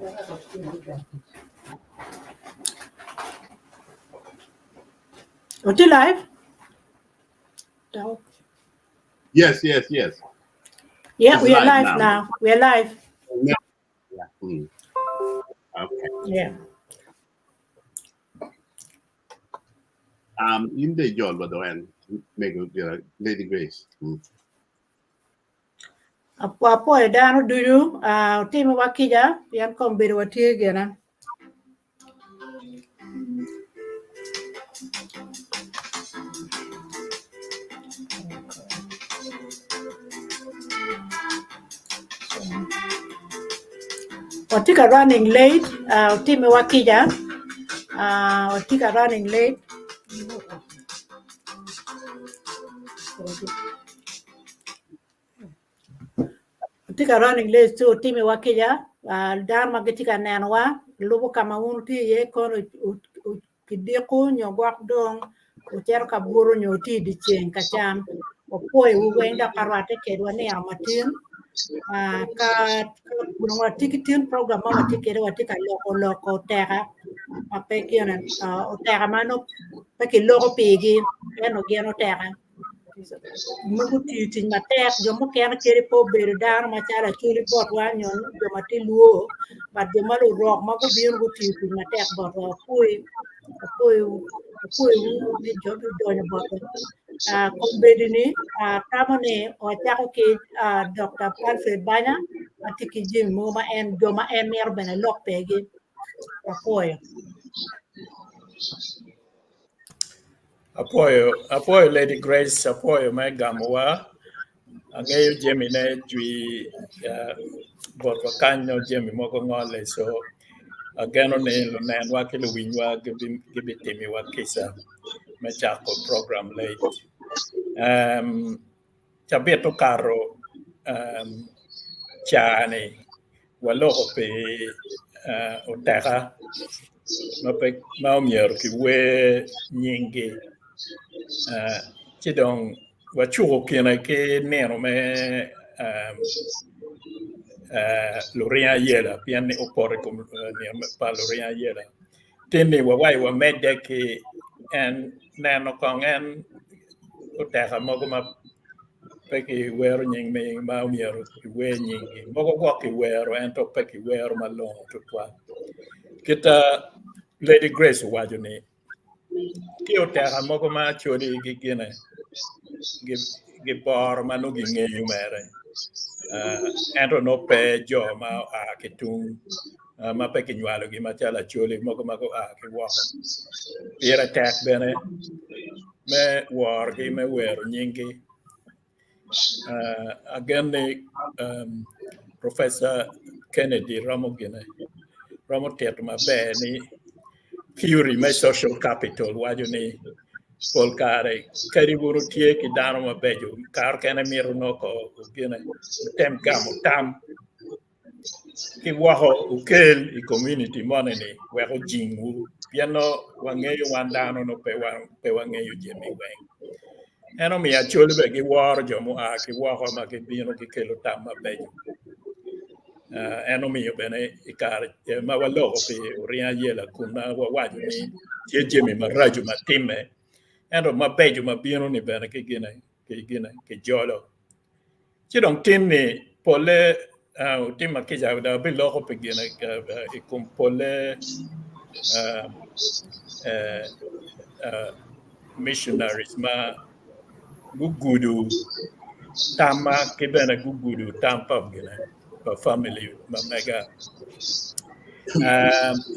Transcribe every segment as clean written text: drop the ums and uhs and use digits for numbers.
Are you live? Yes. Yeah, It's we are live live now. now. We are live. Okay. Yeah. In the John, but when make Lady Grace. Apo edano dulu timu wakija yan kombiri watigena. Otika running late. Timu wakija. Otika running late. Otika running late so timu wakija. Dar magitika nanwa. Lubu kama unuti ye kono kidiku nyogwak dong. Uchero kaburu nyoti di cheng kacham. Opoi uwenda karwate kedwa ni amatin. Ka kunwa tikitin program mama tikere watika loko Oteka apekiona Oteka mano peki loko pigi eno geno Oteka mugu titin matek jomo kena kere po beru dar machara chuli bot wanyon joma tiluo but joma lu rock magu biyo gu titin matek bot apoi ni jobi donya bot kombedini tamone Oteka ki Dr. Alfred Banya atiki jing moma en joma en mer bene lok pegi apoyo Lady Grace, apoyo me gamowa. Ang'eyo Jemi ne jwi bot wakanyo Jemi moko ng'ole so ageno ni lunenwa kilo winywa gibi timi wa kisa mechako program late. Chabeto karo chani waloko pe Oteka ma Omyero ki we nyingi chidong wachuo kina ke neno me Loria yela pian opore kom pa Loria yela tini wawai wa mede ki en neno kongen Oteka mogo ma peki wero nying me ma Omyero ki we nyingi mogo kwa ki wero ento peki wero malongo tutwa kita Lady Grace wajo ni ki Oteka mogo ma chodi gi gine gi bor manu gi ng'eyo mere ento no pe jo ma kitung ma pe kinywalo gi machala choli moko ma ko kiwoko pira tek bene me war gi me wero nyingi again Professor Kennedy Romo tet maber ni theory me social capital wajo ni polkare kari buru tie ki dano mabejo kar kene miru noko gine tem gamo tam ki waho ukel I community money wero jingu piano wangeyo wandano no pe wangeyo Jemi weng eno mi achol be gi wor jomo ki waho ma ki bino ki kelo tam mabejo eno mi bene ikar ma waloko pi uria yela kuna wawajo ni tie Jemi maraju matime endo mabejo mabino ni bene ki gine ki jolo chidong tim ni pole utima kija da bi loko pe gine ikum pole missionaries ma gugudu tama ki bene gugudu tampa gine pa family ma mega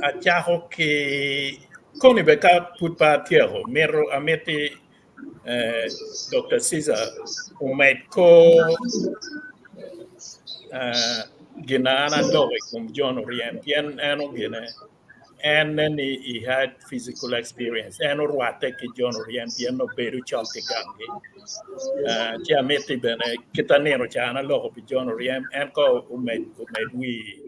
achaho ki koni beka put pa tierra mero ameti Dr. Caesar umetko ginana lowe kum John Orient yen eno gine and then he had physical experience and orwate ki John Orient yen no beru chalti gangi chia meti bene kitanero chana lowe pi John Orient and ko umed we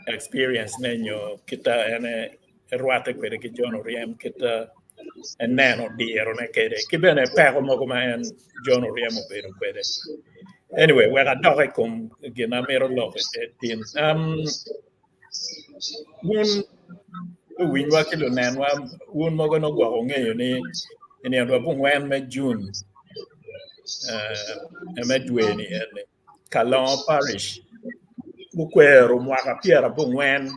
experience nenyo kita ene erwate kwede ki John Orient kita neno diero ne kede ki bene peko mogo ma en John Orient obedo kwede Anyway, we got dog come again. I'm here a lot tin. Un win wa kilo nan wa un mo no gwa ngeyo ni ando bu wen me June me dweni en Kalon Parish bu kwero mwaka piera bu wen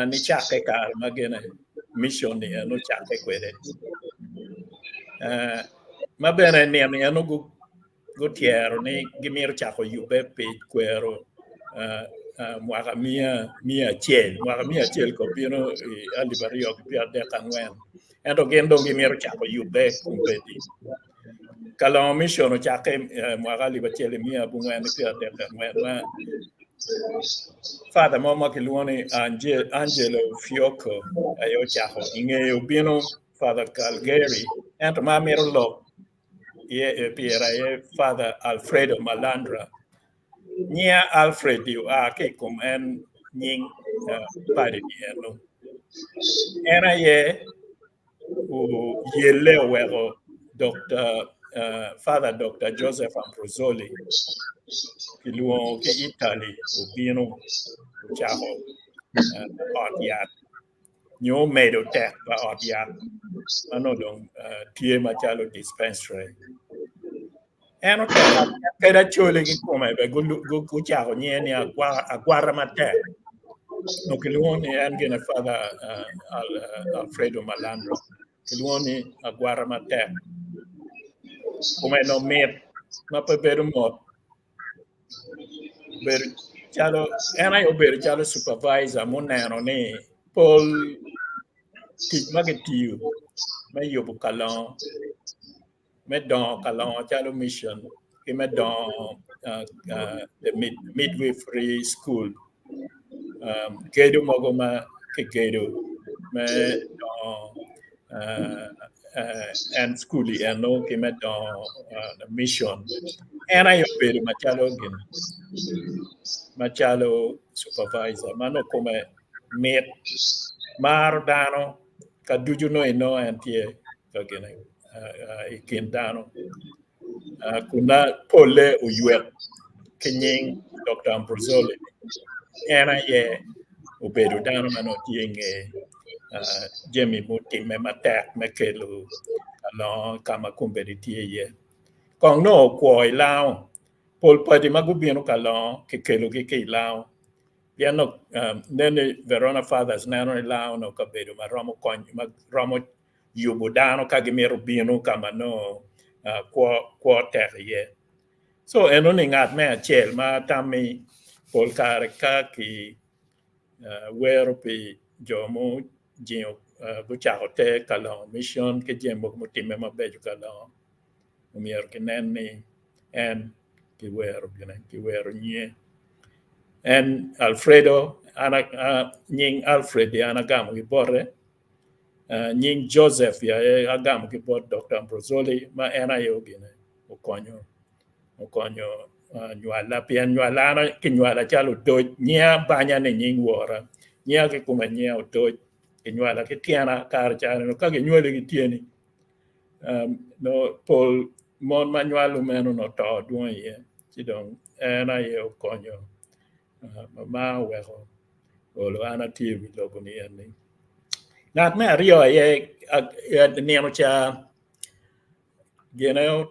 ni chake kar magene mission ni no chake kwede ma bene ni anu go tiero ni gimir chako yube pe kwero mwaka mia chiel ko bino alibario pia de kanwen ento gendo gimir chako yube kumpeti Kalon mission chake mwaka libachiel mia bu wen pia de kanwen ma Father Mama Kiluani Angelo Fioco ayo chaho ingeyo bino Father Calgary and Mamiro Lo ye Piera ye Father Alfredo Malandra Nia Alfred you are kekum and nying party no era ye u ye leo Dr. Father Dr. Joseph Ambrosoli Kiluon ki Italy ubino chaho Otiat New Meadow Tech by Otiat Anodong Tie Machalo Dispensary. And okay, Keda Chole Kome, go chaho Niani Aguaramate. No Kiluoni and Gena Father Alfredo Malandro. Kiluoni Aguaramate. Come no meat, Mapa Berumot. Chalo, and I obey Chalo supervisor Monano ne Paul Tig Magatiu, may yobu Kalon, Medon Kalon Chalo mission, Medon the midwifery school, Gedo Mogoma Kegedo, Medon and schoolie and no Medon the mission, and I obey Machalo again. Machalo supervisor, Mano come mate Mardano, Kaduju no and tie again, Ikindano, Kuna Pole Uyuel, Kenying, Dr. Ambrosoli, and I Ubedo Dano Manoting Jemmy Muti, Mematak, Mekelu, along Kamakumbedi tie. Kong no, Koi Lao. Paul Padi Magubiano Kalon, Kikelo Kiki Lao. Yano, then Verona Fathers, Nano Lao, no Cabedo, Maromo Coin, Romo Yubudano, Cagamero Bino, Camano, quarter ye. So, and only at me a chair, ma tammy, Paul Caracaki, where be Jomo, Gino, Buchahote, Kalon, Mission, Kijambo Mutimema Beju Kalon, Omyero Kinani, and Kiwero nye and Alfredo nying Alfred anagam gibore nying Joseph ya agam gibor Dr. Ambrosoli ma ena yogine ukonyo nyuala pia nyuala na kinyuala chalo do nya banya ne nying wora nya ke kuma nya do kinyuala ke tiana kar chano no kage nyuale ki tieni no Paul mon manual meno no to duon ye chidong ena ye ukonyo mama weko olo ana TV logo ni ani nat me rio ye neno cha geno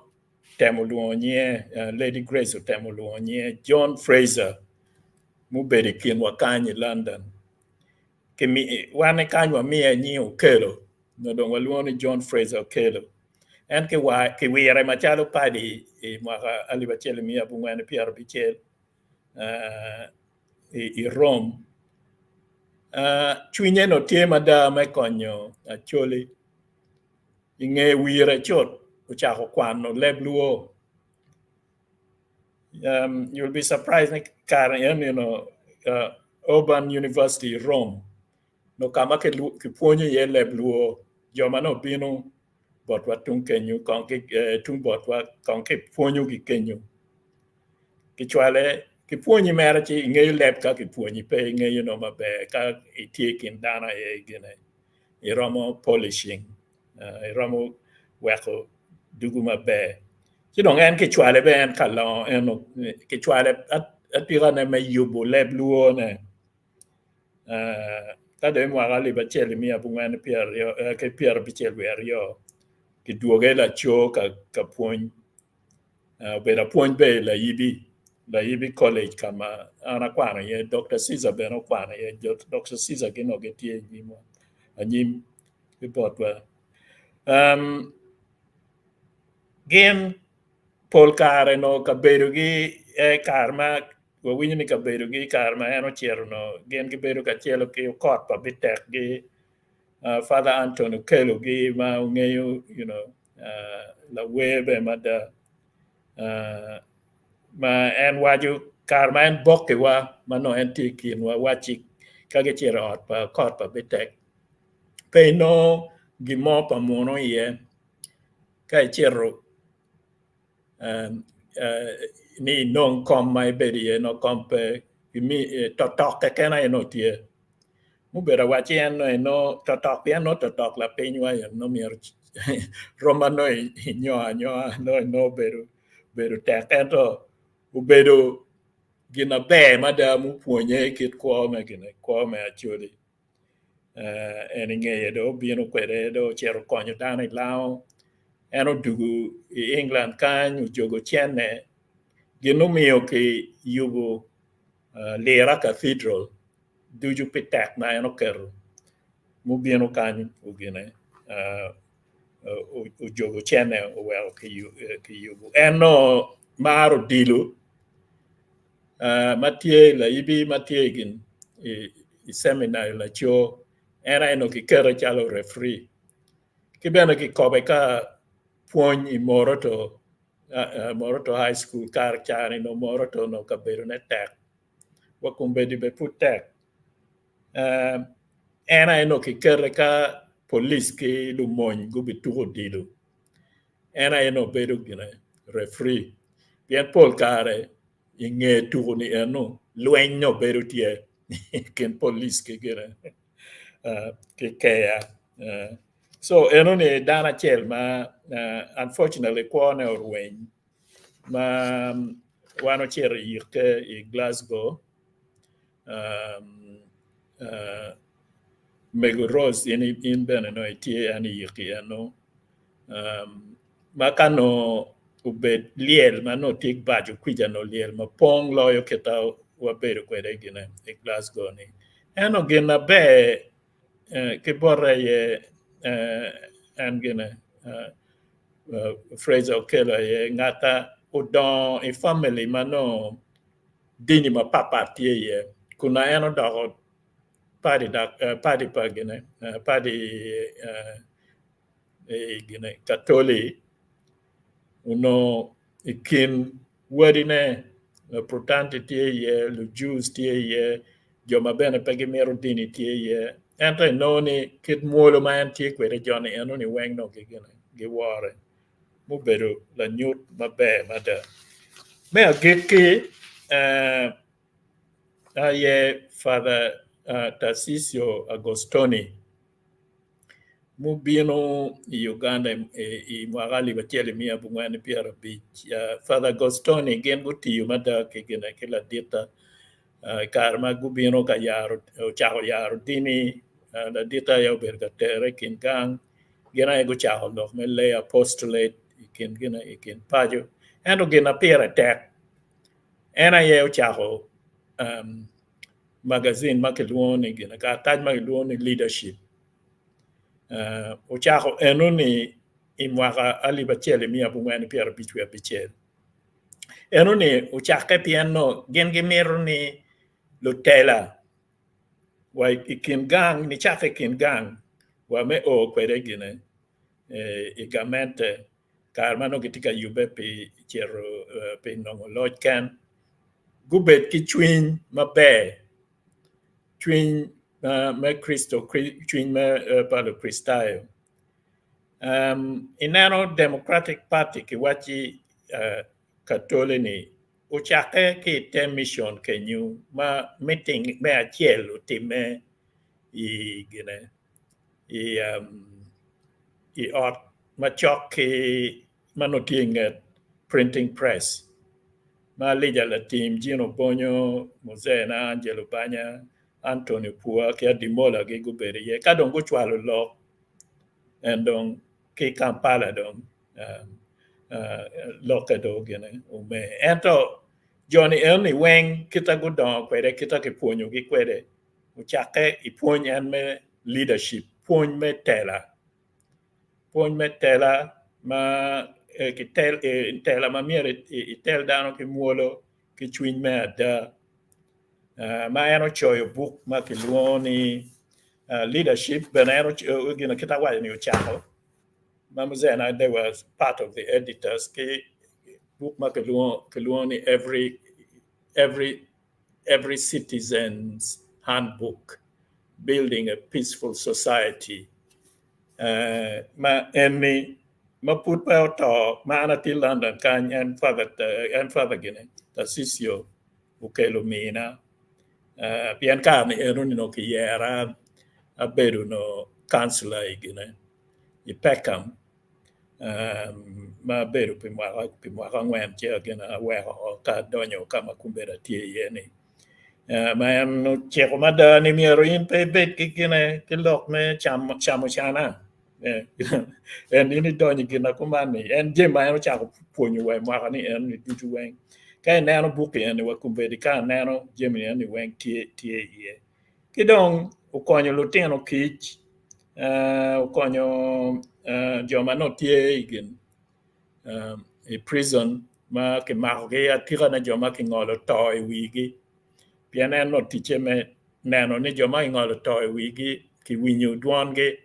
temuluonye Lady Grace temuluonye John Fraser mubedi kin wakanye London kimi wane kanyo mi nyi ukelo no don waluoni John Fraser ukelo en ke wire machalo padi mwaka alibachele mia bungwane Pierre Bichel i Rome chunye no tie mada me konyo acholi inge wire chot uchako kwano lebluo you'll be surprised Karen, you know Urban University Rome no kama ke puonyo ye lebluo joma no bino bot watung kenyu konke tung bot wa konke puonyo gi kenyu kichwale kipuonyi mera chi ingeyo lep ka kipuonyi pe ingeyo no mabe ka itie kin dana e gine iromo polishing iromo weko dugu mabe chứ đồng en cái chua lên bên cả lo en cái chua lên at pi gan mai yubu leb luo nè ta de mo ga li ba chele mi abu ngan pier yo ke pier bi chele wer yo ki duoge la cho ka point be la point be la yibi college kama ana kwana ye Dr. Caesar be no kwana ye Dr. Caesar ke no ke tie ni mo anyim ke potwa gen pol kare no ka bedo gi karma wo winyo ni ka bedo gi karma eno chiero no gen ki bedo ka chielo ki kot pa bitek gi Father Antonio Kelo gi ma ungeyo la webe mada ma en waju karma en bokke wa mano en tikin wa wachi kage chiero ot pa kot pa bitek pe no gimo pa mono ye ka chiero ni non kom mai bedi no kompe mi totok ke kana no tie mu bera wachi no totok ya no totok la penywa ya no mier romano no beru tekento u beru gina be madamu puonye kit kwome gina kwome achuri en ngeye do bino kwere do chero konyo dane lao eno dugu England kan jogo chene gino mio ke yugo lera cathedral duju pitak na eno keru mu bino kan ugine o jogo chene o well ke yugo eno maro dilu matie la ibi matie gin i seminar la cho era eno ki kero chalo referee ki beno ki kobe ka puony i moroto high school kar chani no moroto no kabedo ne tek wakumbe di be putek ena eno ki kere ka police ki lumony gubi tuko dilu ena eno bedo gine referee bien pol kare inge tuko ni eno lueny no bedo tie ken police ki gine ki kea so eno ni dana chel ma unfortunately kwane orweny ma wano chere yike i Glasgow Mego Rose in bene no itie ani yike ano ma kano ubed liel ma no tik baju kwija no liel ma pong loyo keta wabedo kwede gine i Glasgow ni eno gina be ke borre ye and gina Fraser Okelo ye ngata udon a family mano dini ma papa tie ye kuna eno dogo party pa gine party gine katoli uno ikin wadine protante tie ye lu Jews tie ye joma bene pegi mero dini tie ye ento no ni kid muolo man tie kwere joni eno ni weng no gi wore mu bedo la nyut mabe mada me ageki aye Father Tarcisio Agostoni mu bino Uganda i mwagali batiele mia bungwani piara beach Father Agostoni gen gutiyo mada kigina kila dita karma gubino ka yaro chao yaro dini la dita ya berga tere kingang gina ego chao dok me le apostolate ikin pajo endo gina piara tek ena ye chao magazine makeluoni gina ka taj makeluoni leadership o chao eno ni imwaka ali bachele mia bungwani piara bichwe bichele eno ni o chake piano gen gemero ni Lutela wa ikin gang ni chake kin gang wa me o kwere gine igamente karmano kitika yube pe chero pe nongo lojkan gubet ki chwin mabe chwin me Kristo chwin me palo Kristayo inano Democratic Party ki wachi katolini uchake ki te mission kenyu ma meeting me achiel utime i gine i ot machok ki manotinget printing press. Ma lija la team Gino Bonyo, Mosena, Angelo Banya, Antonio Pua, Kia Dimola, Giguberi, Kadongo Chwalo Law, and don K Kampala don Locado, Ume. Ento Johnny only wang kita go down, kwede kita kiponyo gikwede. Uchake iponyo and me leadership, ponyo me tela. Ponyo me tela, ma tela ma mire itel dano ki muolo ki chwin me ada. Ma eno choyo book ma ki luoni leadership, but eno kita wale ni uchako. Mama Zena, they was part of the editors. Ki book ma ki luoni every citizen's handbook, building a peaceful society. Ma put pa to ma anati London kan and father gine ta sisio ukelo mina pian kan eruni no ki era abedu no councilor gine I Peckham ma bedu pimwa ngwen che gina we ka donyo kama kumbera tie yeni ma no che ko mada ni mi rin pe bet kine ke lok me chana and ini donyo gina kumani and je ma no cha ko ponyo we ma ni en ni tutu wen ka na no buke en we kumbedi ka na no je mi en wen tie ye ke don o konyo luteno kich o konyo joma no tie igen a prison ma ke marge atira na joma ki ngolo to e wigi piana no tiche me nano ni joma ngolo to e wigi ki winyu duonge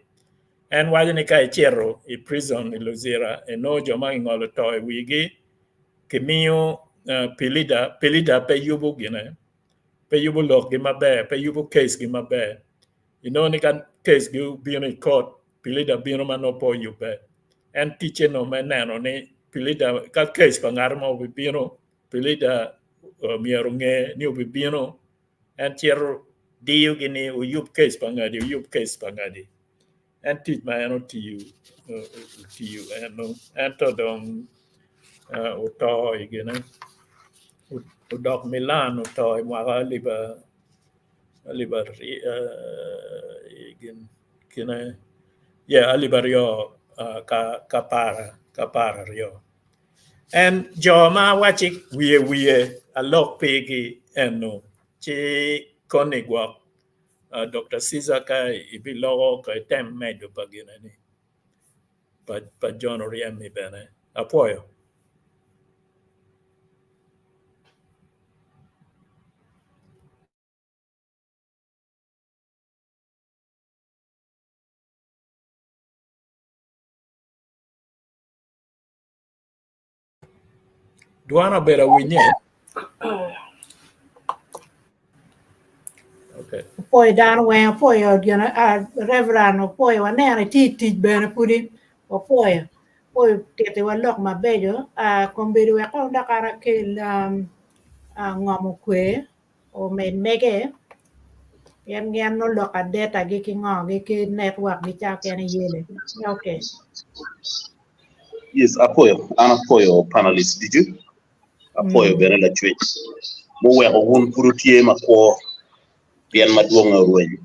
en waje ni kai chero e prison e lozera e no joma ngolo to e wigi ki miyo pelida pe yubu gine pe yubu lok gi mabe pe yubu case gi mabe ni kan case gi bino in court pelida bino manopo yube en tiche no me nano ni pelida ka case pa ngarmo bino pelida Omyero nge ni bino en chero dio gini uyub case pa ngadi en tit ma eno to you en to don uto igene udok Milan uto mwa liba igen kina alibario kapara rio and joma wachik wie a lok pegi eno chi konigwa Dr. Caesar ka ibilogo ka tem medio pagina ni pa John Oriemi bene apoyo Duana bera winye. Okay. Poi down when poi reverend poi wa nere ti bene pudi o poi tete wa lok ma bejo kombiri we ko dakara ke ngomu kwe o men mege yan no loka data gi ki ngoge ki network gi cha kene yele okay. Yes, apoyo panelist did you apoyo bene la chwe mo we ko won purutie mako bien maduonga ruwenyo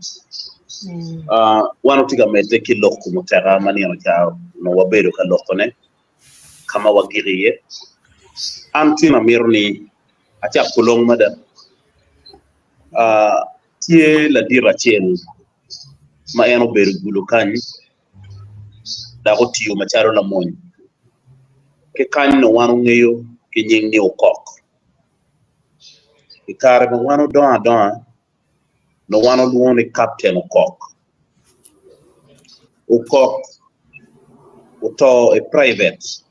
wano tiga mete ki loko mutera mani no cha no wabedo ka loko ne kama wagiriye antina mirni acha kulong mada tie la dira chen ma eno beru gulukan da ko tiyo macharo la mon ke kan no wano ngeyo ke nying ni okok ikare mo wano don no wano luone captain okok uto a private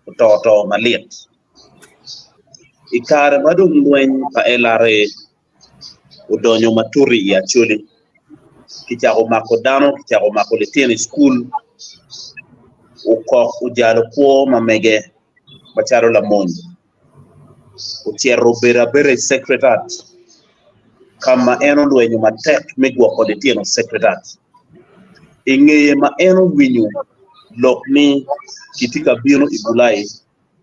uto maliet ikare madum lwen pa elare udonyo maturi ya chuli kichako mako dano kichako mako leteni school ukok ujalo kwa mamege bacharo la monji utiero bere secretariat kama eno lwenyo matek migwa ko leteni secretariat ingeye ma eno winyo lokni kitika biro ibulai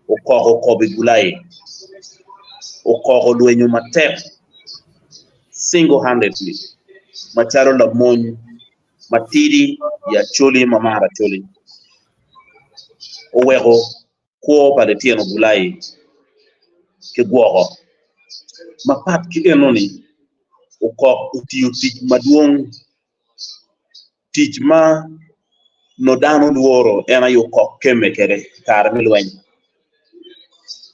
o bigulai o duenyo matek single-handedly macharo la mon matidi ya choli mamara choli o wego ko pa de tieno bulai ke gwogo mapat ki enoni o ko utiyo tich maduong tich ma no dano duoro ena yo ko keme kere kar milweny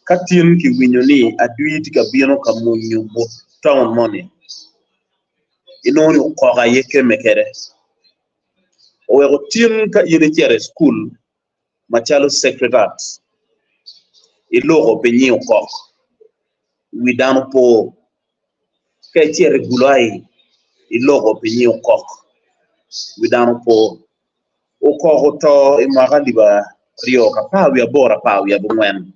katien ki winyo ni aduiti ka bino ka munyo bo town money inoni o ko ga yeke mekere o wego tien ka yene chere school machalo secretariat ilogo penyi o ko widano po ka chere gulai ilogo penyi o ko widano po o ko to imaga liba rio ka pawi abora pawi abungwen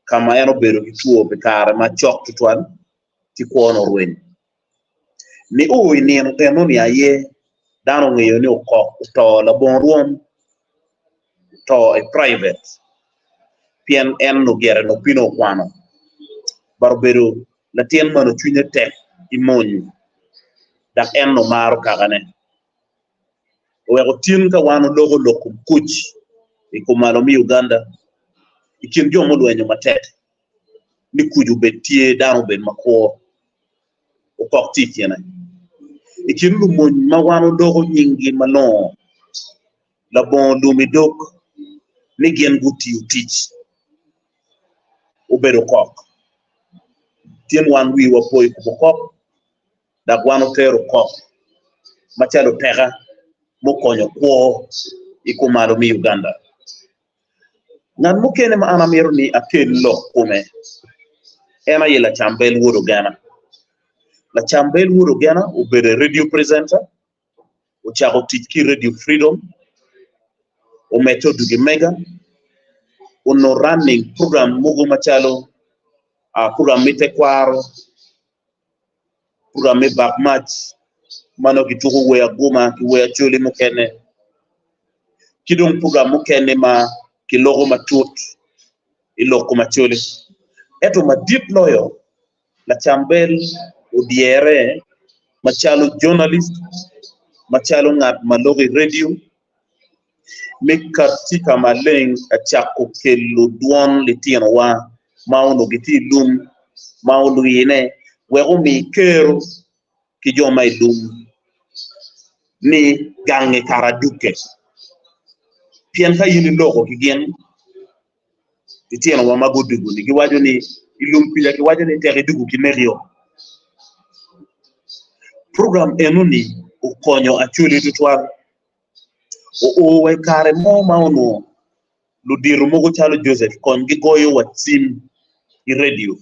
kama eno bero kituo bekare ma chok tutwan ti kuono rwen ni ui ni eno ni aye dano ngeyo ni ukok to la bon ruom to private pien en no gere no pino kwano barbero la tien mano chunye tek imony dak en no maro kagane wego tien ka wano logo lokum kuch ikumalo mi Uganda ikin jomo lwenyo matek ni kuju betie dano ben makwo ukok tikiene ikin lumony ma wano logo nyingi malo la bon lumidok ni gen guti utich ubedo kok tien wan wi wa poy ko kok da wano tero kok machalo tega mo konyo kwo ikumalo mi Uganda nan mo kene ma Omyero ni akel lo kume ena yela chambel wuro gana la chambel wuro gana ubere radio presenter o chago tiki radio freedom o method gi mega uno running program mugo machalo program mite kwaro program me back match mano kituko we aguma ki we choli mukene kidong program mukene ma kilogo matut iloko macholi eto ma deep loyo la chambel udiere machalo journalist machalo ngat malogi radio mekatika maleng achako kelo duon litino wa mauno giti lum maulu yene wego mi kero ki joma ilum ni gange karaduke pien ka yini logo ki gen litino wa magodugu ni giwajo ni ilum pila ki wajo ni tere dugu ki merio program enuni ukonyo achuli tutwal o we kare mo mauno ludiru mogo chalo Joseph kon gi goyo watsim i radio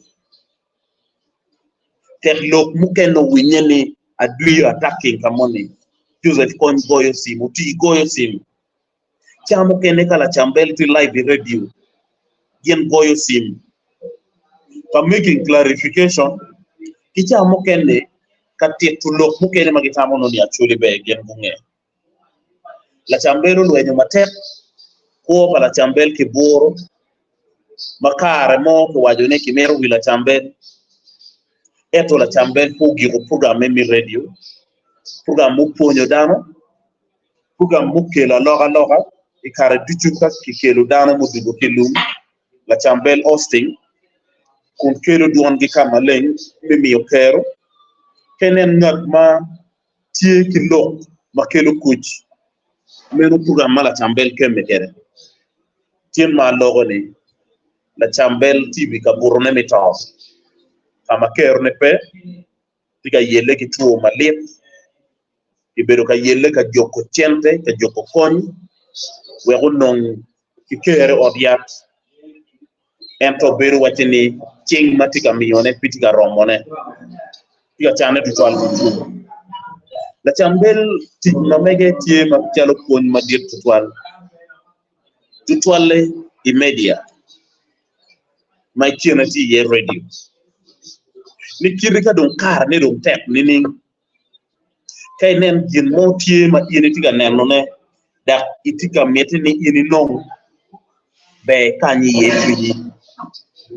tek lok mukeno winyeni adui attacking kamoni Joseph kon goyo sim uti goyo sim chamo kene kala chambel ti live i radio yen goyo sim for making clarification kichamo kene katetu lok mukene magitamo no ni actually be gen bunge la chambelo lwenyo matek ko pala chambel kiboro makare mo ko wajone kimero wila chambel eto la chambel pugi ko program mi radio program mu ponyo dano program mu kela loga ikare duchuka kikelo dano mu dugo kelum la chambel hosting kun kelo duon gi kamaleng mi okero kenen ngat ma tie kilo makelo kuch meno program mala chambel keme kere tien ma logo ni la chambel tv ka burne metaw kama kero ne pe tiga yele ki tuo malit ibero ka yele ka joko chente ka joko kon we gonong ki kere odiat ento beru watini ching matika mione pitika romone tiga chane tutwal tu la chambel tik ma mege tie ma chalo kon ma dir tutwale imedia my community ye radio ni kirika don kar ne don tep ni ning kay nen gin mo tie ma yene tiga nen no ne da itika meti ni ini non be kanyi ye twiji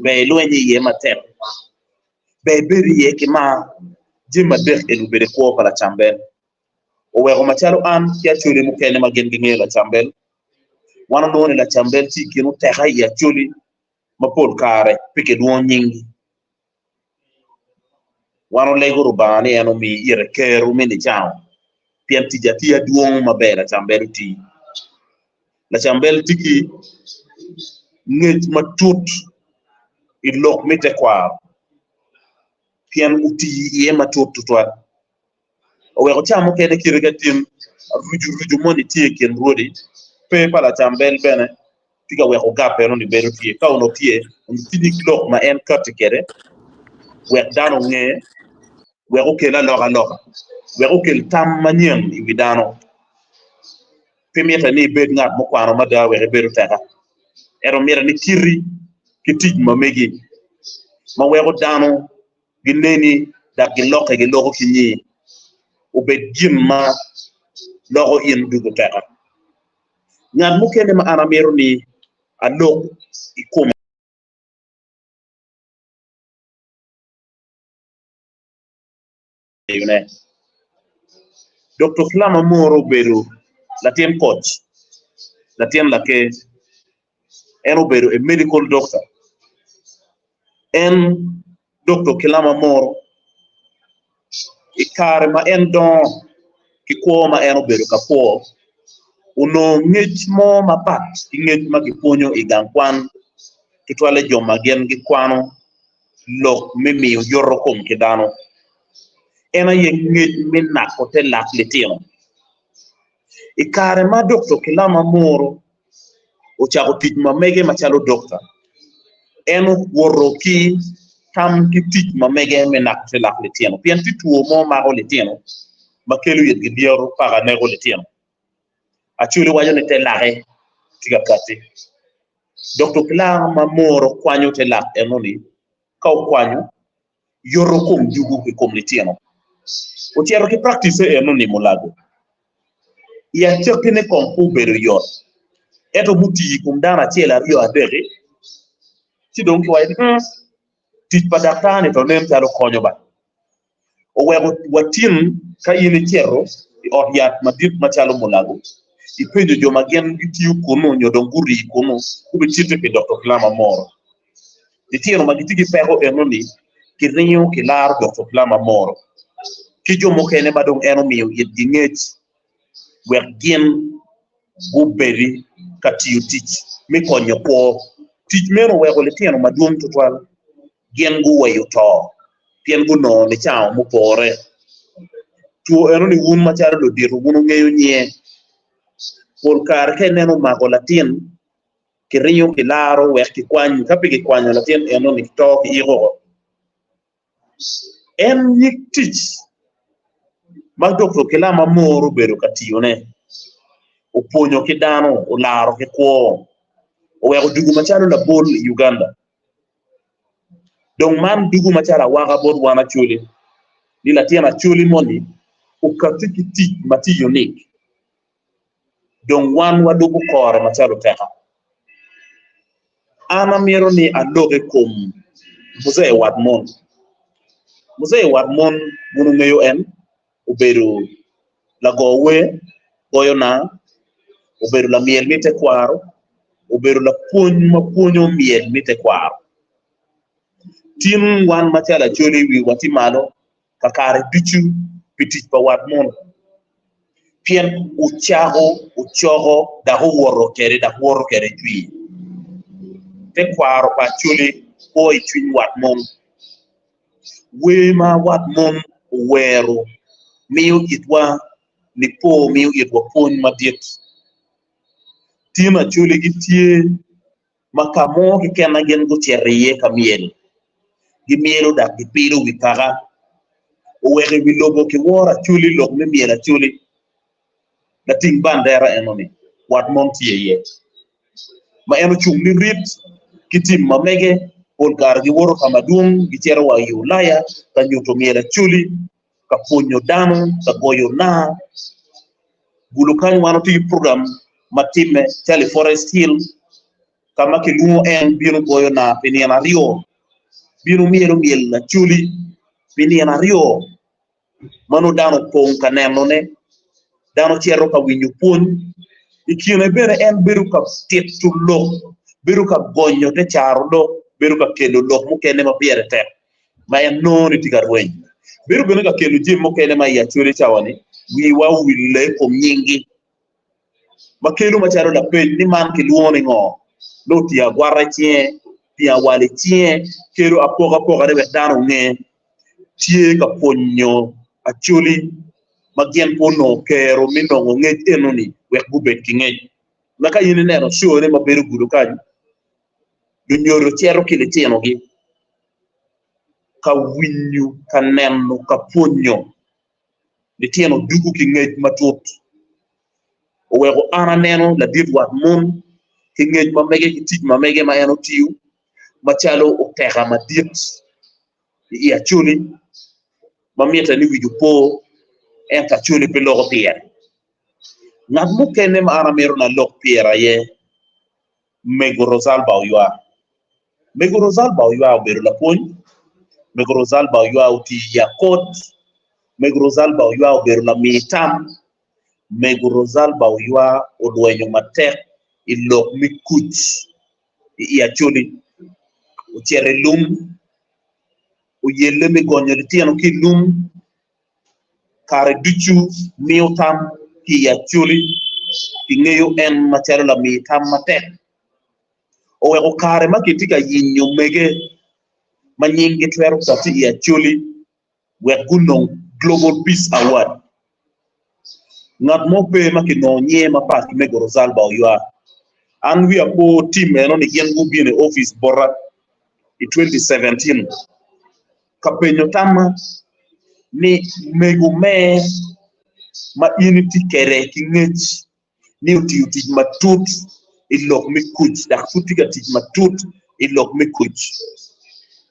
be lwenyi ye matek be beri ye kima jima dek elu bere ko pala chambel o wego machalo an ya chuli mukene magen ginge la chambel wana no la chambel ti kinu teha ya chuli mapol kare pike duon nying wano lego rubani eno mi yere keru mini chao pian ti jati ya duon mabera chambel ti la chambel tiki ngej matut ilok mite kwa pian uti ye matut tutwa o wego chamo kede kirgatin ruju moni tie ken rodi pe pala chambel bene tiga wego gape no ni beru tie ka uno tie un tini klok ma en kat kede wek dano nge wego kela loga wego kel tam manien ibidano pemieta ni bed ngat mo kwano mada wege beru taka ero mira ni kiri kitij ma megi ma wego dano gineni da giloke gilogo kinyi ubed jimma logo in dugu taka ngat mo kene ma anamero ni alok ikuma yune Dr. Flama Moro beru latien coach latien lake eno beru a medical doctor en Dr. Kilama Moro ikare ma en don ki ko ma eno beru ka po uno ngech mo mapat ngech ma giponyo igang kwan kitwale joma gen gi kwano lok mimi yorro kom kidano ena ye ngech minna ko te lak litino ikare ma Dr. Kilama Moro o chako tij ma mege machalo doctor eno worro ki tam ki tij ma mege minna ko te lak litino pian ti tuo mo ma ko litino makelu yet gi dioro para nego litino achuli wajo ne te lare tiga kati Dr. Kilama Moro kwanyo te lak enoni kau kwanyo yoro kom jugu ki kom litino o tiaro ki practice enoni mulago ya chekine kompu beru yot eto muti kum dana chela rio adere ti don ki waidi tij pa daktari to nem talo konyo ba o wego watin ka yini chero od yat madit machalo mulago ipenjo joma gen gitiu kono nyodonguri kono kubi chite ki Dr. Kilama Moro itieno magitigi pego enoni ki rinyo ki lar Dr. Kilama Moro ki jomo kene badong eno miyo yet gingech wek gien guberi katiyo tich mi konyo po tich mero wego litieno maduong tutwal gien guweyo to pien guno ni chao mupore tuo enoni wun macharo do diru wunu ngeyo nye pol kar ke neno mago latin ki rinyo ki laro wek ki kwanyo kapi ki kwanyo latin enoni to ki igogo en yik tich mag Dr. Kilama Moro beru katiyo ne uponyo ki dano ularo ki kuo uwego dugu machalo la bol Uganda dong man dugu machalo waga bod wana chuli ni latiana chuli moni ukatiki tich mati unique dong wan wadugu kore machalo teka ana miro ni adoge kum muzee wadmon bunu ngeyo en uberu la gowe goyo na uberu la miel mite kwaro uberu la puonyo miel mite kwaro tin wan machala choli wi wati malo kakare bichu pitich pa wadmon pien uchogo da woro kere twi te kwaro pa choli boy twin wadmon we ma wadmon wero miyo itwa ni po miyo itwa pon madiet tima chuli gitie makamo ki kena gen go cheriye kamiel gimielo da gipiro wipara uwege bilogo ki wora chuli lok me miela chuli la ting bandera enoni wadmon tiye ma eno chung ni rit kitim mamege polgar gi woro kamadung gichero wa Ulaya ka nyuto miela chuli ka ponyo dano ka goyo na gulukan wano ti program matime Tele Forest Hill kama ke luo en bino boyo na peniana rio bino mielo miel na chuli peniana rio mano dano pong kaneno ne dano chero ka winyo pun ikine bere en beru ka tietu lo beru ka gonyo te charo lo beru ka kelo lo mo kene ma piere te ma en no ni tigar wen beru bene ka kelo jim mo kene ma ya churi chawani wi wa wille ko nyingi ma kelo ma charo la pe ni man ke luoni ngo lo tia gwara tie tia wale tie kelo apoka de dano nge tie ka ponyo achuli magien pono kero minongo nge enoni wek bubet kinge naka yini neno sure ma beru gudu kan dunyoro chero kile tieno gi ka winyu ka neno ka ponyo de tieno dugu kinge matut owego ana neno la dit wat mun kinge ma mege kitij ma mege ma eno tiu machalo Oteka ma dit ya chuli mamieta ni wiju po enta chuli pe logo pier ngat mu kene ma ana mero na log pier aye mego Rosalba uywa beru la pony mego Rosalba uywa uti yakot mego Rosalba uywa beru la mitam mego Rosalba uywa odwenyo matek ilok mikuch ya chuli uchere lum uyele mi gonyo tieno ki lum kare duchu miutam ki ya chuli kingeyo en macharo la mitam matek owego kare makitika yinyo mege manyingi twero kati ya chuli weguno Global Peace Award ngat mo pe makino nye mapat mego Rosalba uywa an wi apo team eno ni gen gubine office borat 2017 kapenyo tama ni mego me ma initi kere kingech ni uti matut ilok mikuch dak futiga tij matut ilok mikuch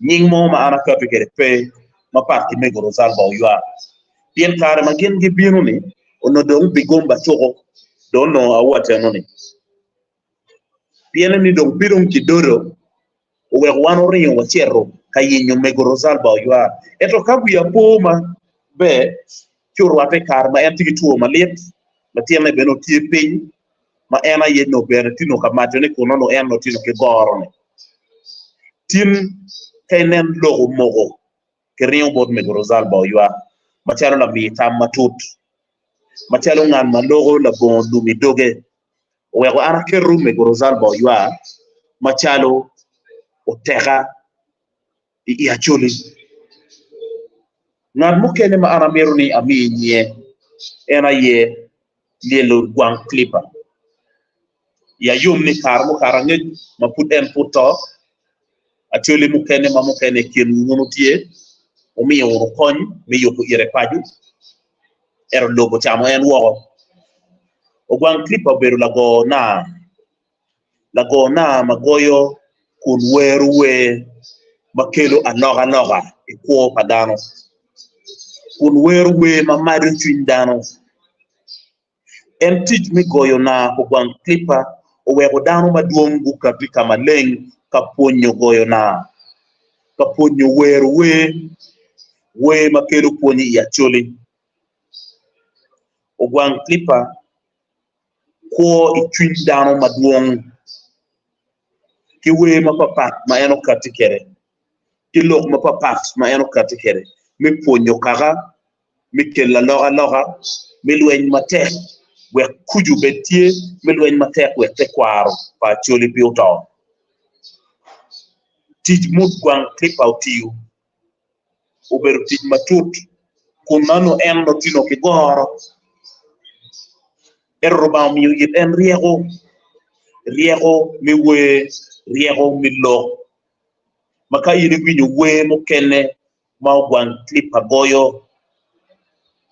nying mo ma ana kapi kere pe ma parti mego Rosalba uywa bien kare ma gen gi bino ni ono dong bigomba choko dono awate no ni bien ni dong bidong kidoro we wano rinyo wachero kayinyo mego Rosalba uywa eto kabu ya poma be churwate kar ma entigi tuo malit la tiene beno tie piny ma ena yeno bere tino kamato ne kono no eno tino ke goro ne tin kainen logo mogo ke riyo bod mego Rosalba uywa machalo la mitam matut machalo ngan ma logo la bon lumi doge wego ana keru mego Rosalba uywa machalo Oteka ya chuli ngan mukene ma ana meru ni aminye ena ye lielo gwang clipper ya yum ni kar mo karange ma puten puto achuli mukene ma mukene kin ngunutie o mi yo kon mi yo ko ire paju ero logo chamo en wo o gwang clipper beru lago na magoyo kun weruwe makelo anoga ikuo padano kun weruwe mamari chindano en tich migoyo na ogwang clipper owego dano maduong' bukapi kama leng kaponyo goyo na kaponyo we makelo ponyi ya chuli ogwang clipper ko ichwiny dano maduong' ki we mapapat ma eno katikere ki lok mapapat ma eno katikere mi ponyo kaka mi kella loga mi lweny matek we kuju betie mi lweny matek we te kwaro pa chuli piuto tij mut gwang clipper utiu uberu tij matut kunano en no tino ki goro erroba mi yit en riego mi we riego mi lo maka yini winyo we mukene ma gwang clipper goyo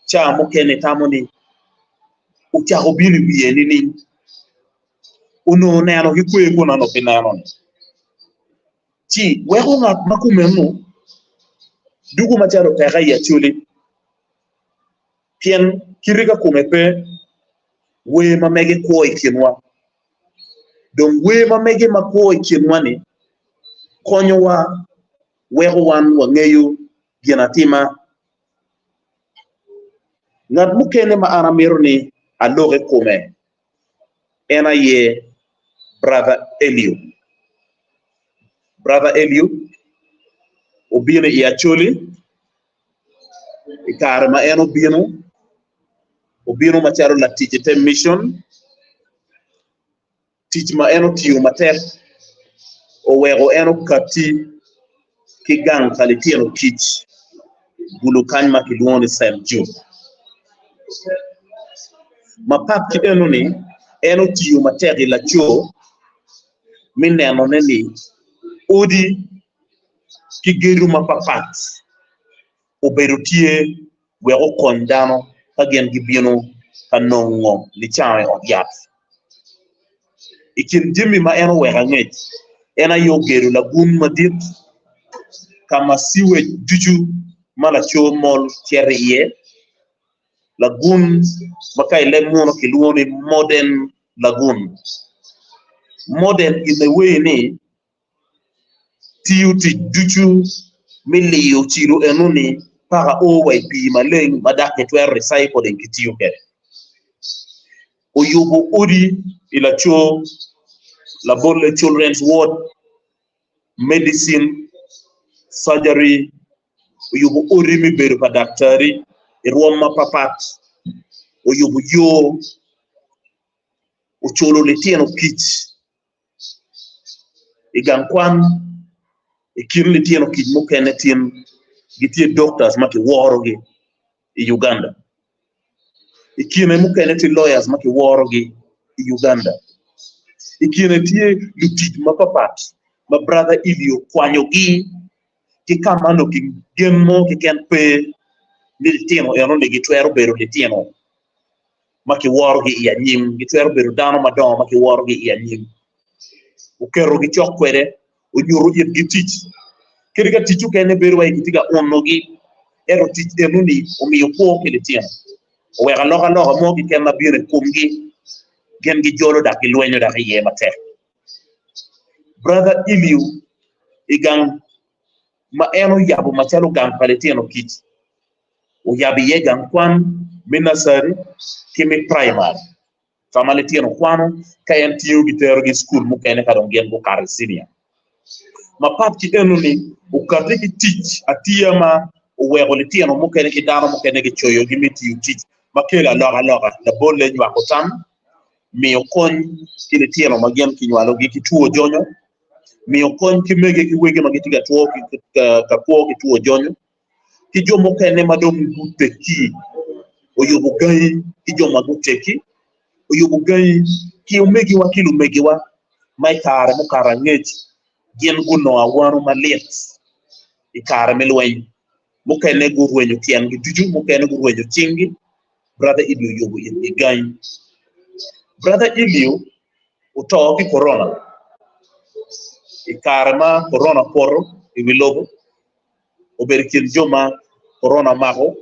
cha mukene tamoni ucha obini wiye nini uno neno hikwe kuna no pinano chi wego ngat makumenu dugu macharo Oteka ya chuli pien kiriga kumepe we mamege ko ikinwa Don we ma mege ma ko kinwani konyo wa wego wan wa ngeyo ginatima ngad mukene ma ana mero ni aloge kome ena ye brother Elio obino ya choli ikare ma eno obino macharo la tijete mission tich ma eno tiyo matek owego eno kati kigang kalitino kich bulu kany ma kiluoni St. Jude mapap ki eno ni eno tiyo matek ila cho mineno neni odi kigeru mapapat obedo tie wego kondano kagen gibino kanongo ni chawe ogyat ikin jimmi ma eno wega ngej ena yo geru lagun madit kama siwe juju mala cho mol tiere ye lagun makai le mono kiluoni modern lagoon modern in the way ni tiuti juju miliyo chiro enuni para OYP maleng madake twer recycling kitiyo kere oyubo odi ila cho la Bolle Children's Ward medicine surgery oyubo odi mi beru pa daktari irwama papat oyubo yo ocholo letieno kich igang kwan ikir letieno kich mukene tin gitie doctors maki worogi i Uganda ikine mukene ti lawyers maki worogi i Uganda ikine tie lutich mapapat ma brother Elio kwanyogi ki kamano ki genmo ki ken pe ni letieno eno ni gitwero beru letieno maki worogi i anyim gitwero beru dano madongo maki worogi i anyim ukero gi chokwede onyuro yet gi tich kiriga tichu kene beru wa gitiga onogi ero tich enuni omiyo po keletieno wega loga mo gi ken na bire kumgi gen gi jolo da ki lwenyo da ye matek brother Elio igang ma eno yabo machalo gang paletieno kich o yabi ye gang kwan minasari kimi primary famaletieno kwano kayen tiyo gi tero gi school mukene kadon gen ko kar senior ma pap ki enuni ukarte ki teach atia ma wego letieno mukene ki dano mukene ki choyo gi mitiyo teach makela loga la Bolle nywa kotam miyo kony ki letieno magien ki nywalo gi kituo jonyo miyo kony ki mege ki wege magitiga tuo ka kuo ki tuo jonyo ki jomo kene madom gute ki oyubo gai ki joma gute ki oyubo gai ki umegi wa kilu megi wa mai kare mukara ngej gien guno awano maliet ikare milweny mukene gurwenyo tien gi juju mukene gurwenyo chingi brother Elio yubo gai brother Elio uto ki corona ikare ma corona poro iwilobo oberkin joma corona mako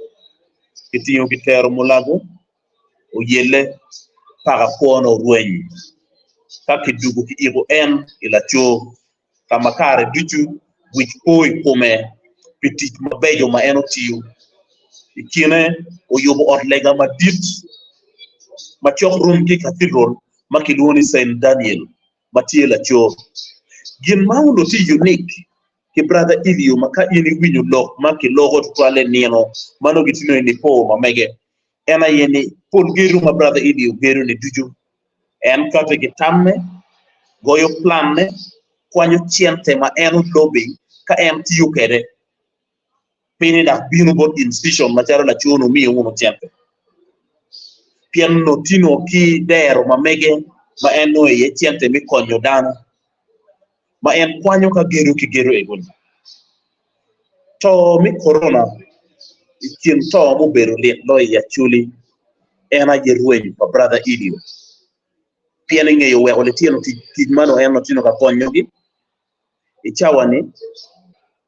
kitiyo kitero mulago oyele para kono rwenyi kakidugu ki igo en ila cho kamakare juju which poi kome petit mabejo ma eno tiyo ikine oyobo otlega madit machok room ki cathedral makiluoni Saint Daniel matiela cho gin maundo ti unique ki brother Elio maka ini winyo lok maki logo twale nieno mano gitino ni po mamege ena yeni pol geru ma brother Elio geru ni duju en kate gitamme goyo planne kwanyo chiente ma enu lobby ka en tiyo kede pini da binu bot institution macharo la chuno miyo uno chiente pien no tino ki dero mamege ma eno ye chiente mi konyo dano ma en kwanyo ka geru ki geru egon to mi corona ikin to mo beru let lo ya chuli ena je rueny pa brother Elio piene ngeyo we ole tieno ti mano eno tino ka konyo gi ichawani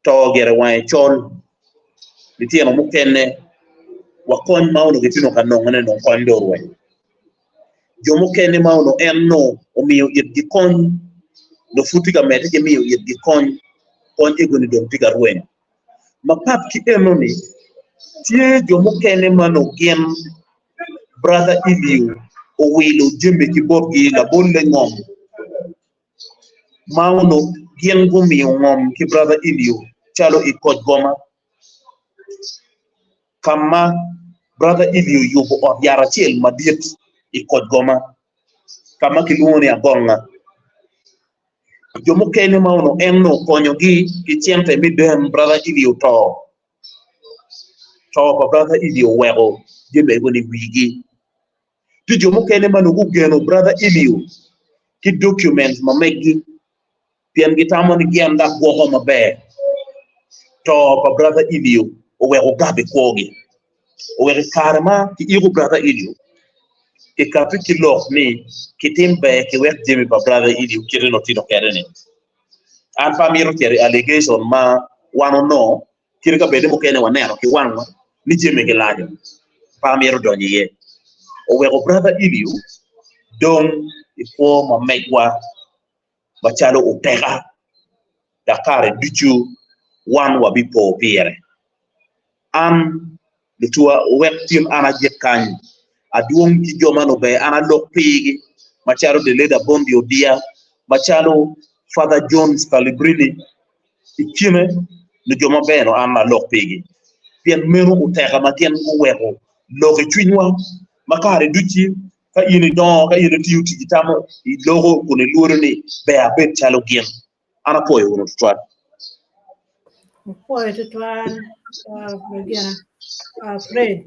to gere wa chol li tieno mukene wa kon mauno gitino ka nongane no kondo rueny jomo kene ma ono en no omiyo itgi kony no futi ka mete ke miyo itgi kony igoni dong tiga rweny mapap ki enoni tie jomo kene ma no gien brother Iliu owilo jembe ki bobgi la bolle ngom ma ono gien gumiyo ngom ki brother Iliu chalo i koj goma kama brother Iliu yubo od yara chiel madiet i koj goma kama kiluoni agonga jomo kene ma ono en no konyogi ki chiente midem brother Iliu to pa brother Iliu wego jembe goni wigi ti jomo kene ma no gugeno brother Iliu ki documents ma megi pien gitamo ni gienda gwogo maber to pa brother Iliu owego gabe kwogi owego karma ki igu brother Iliu ki kapi ki lok ni kitimbe ki wek jemi pa brother Iliu kiri no tino kerene an pamiro tiere allegation ma wano no kiri ka bede mo kene wanero ki wanwa ni jemi ki lajo pamiro donyi ye owego brother Iliu dong ifo ma megwa machalo Oteka dakare duchu wan wabi po piere an lutua wek tim ana jekany aduong ki joma no be ana lok pigi machalo de leda bondi odia machalo Father Jones Calibrini ikime ni joma be no ana lok pigi pien menu Oteka matien uweko loke chwinywa makare duchi ka ini don ka ini tiuti gitamo I logo kune luro ni be abet chalo gien ana poyo uno tutwa poyo tutwa begina Fred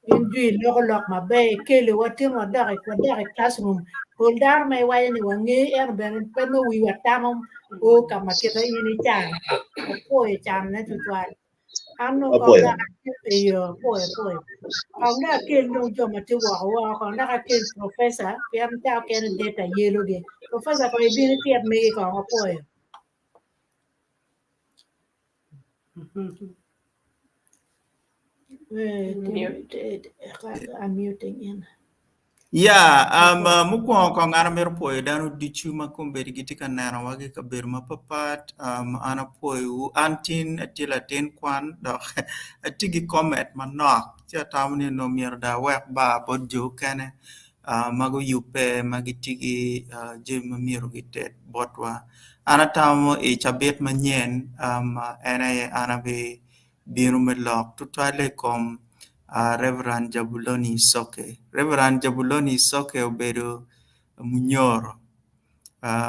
injui logo lok mabe kele watin wadare classroom holdar mai wayani wangi ben peno wi watamo o kama kita ini chan poyo chan na tutwa ano apoyo konda yo poyo konda kel no joma ti wa konda kel professor piam ta ken data yelo ge professor ko ibini tiap me ko poyo I'm muting in. Mukwongo ko ng'ano mer puoyo dano dichu ma kumbedi giti ka neno wagi ka ber mapapat ana puoyo an tin atila tin kwan dok atigi comment manok cha tamni no mier da wek ba bod jo kene mago yupe magitigi jem miero gitet botwa ana tamo e chabet manyen ana be biro melok tutwale kom Reverend Jabuloni Soke. Reverend Jabuloni Soke obedo Omyero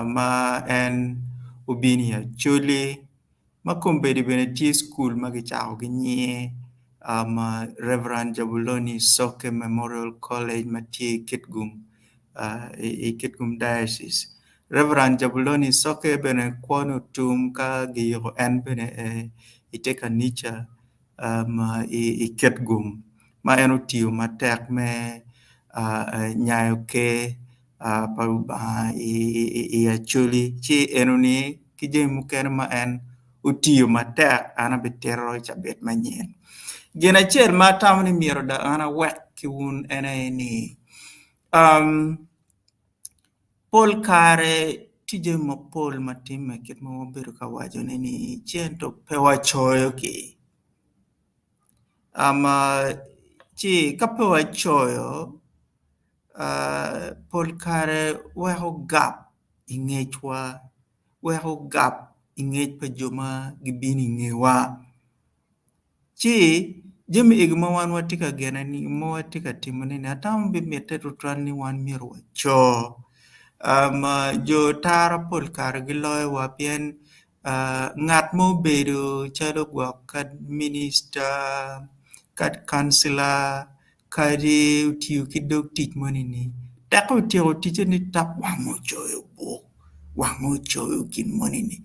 ma en ubinia chuli ma kumbedi beneti school magichao ginye Reverend Jabuloni Soke Memorial College mati Kitgum Kitgum Diocese. Reverend Jabuloni Soke bene kwano tum ka giro en bene iteka nicha Kitgum ma en otiyo matek me nyayo ke i achuli chi enoni ki jemi mukene ma en otiyo matek ana betero chabet manyien gina achiel ma tamni miero da ana wek ki un ene ni pol kare tije mapol matime kit ma wabedo ka wacho ni chien to pe wachoyo ki chi kape wachoyo pol kare weko gap ingechwa weko gap ingech pa joma gibini ngewa chi jemi igma wan watika gena ni mo watika timoni ni atam bi mete tutran ni wan miero wacho jo tara pol kare giloy wapien ngat mo bedo chalo gwa kad minister kad kansila kadi utiyo kidok tich monini tako utiyo tich ni tap wango choyo kin monini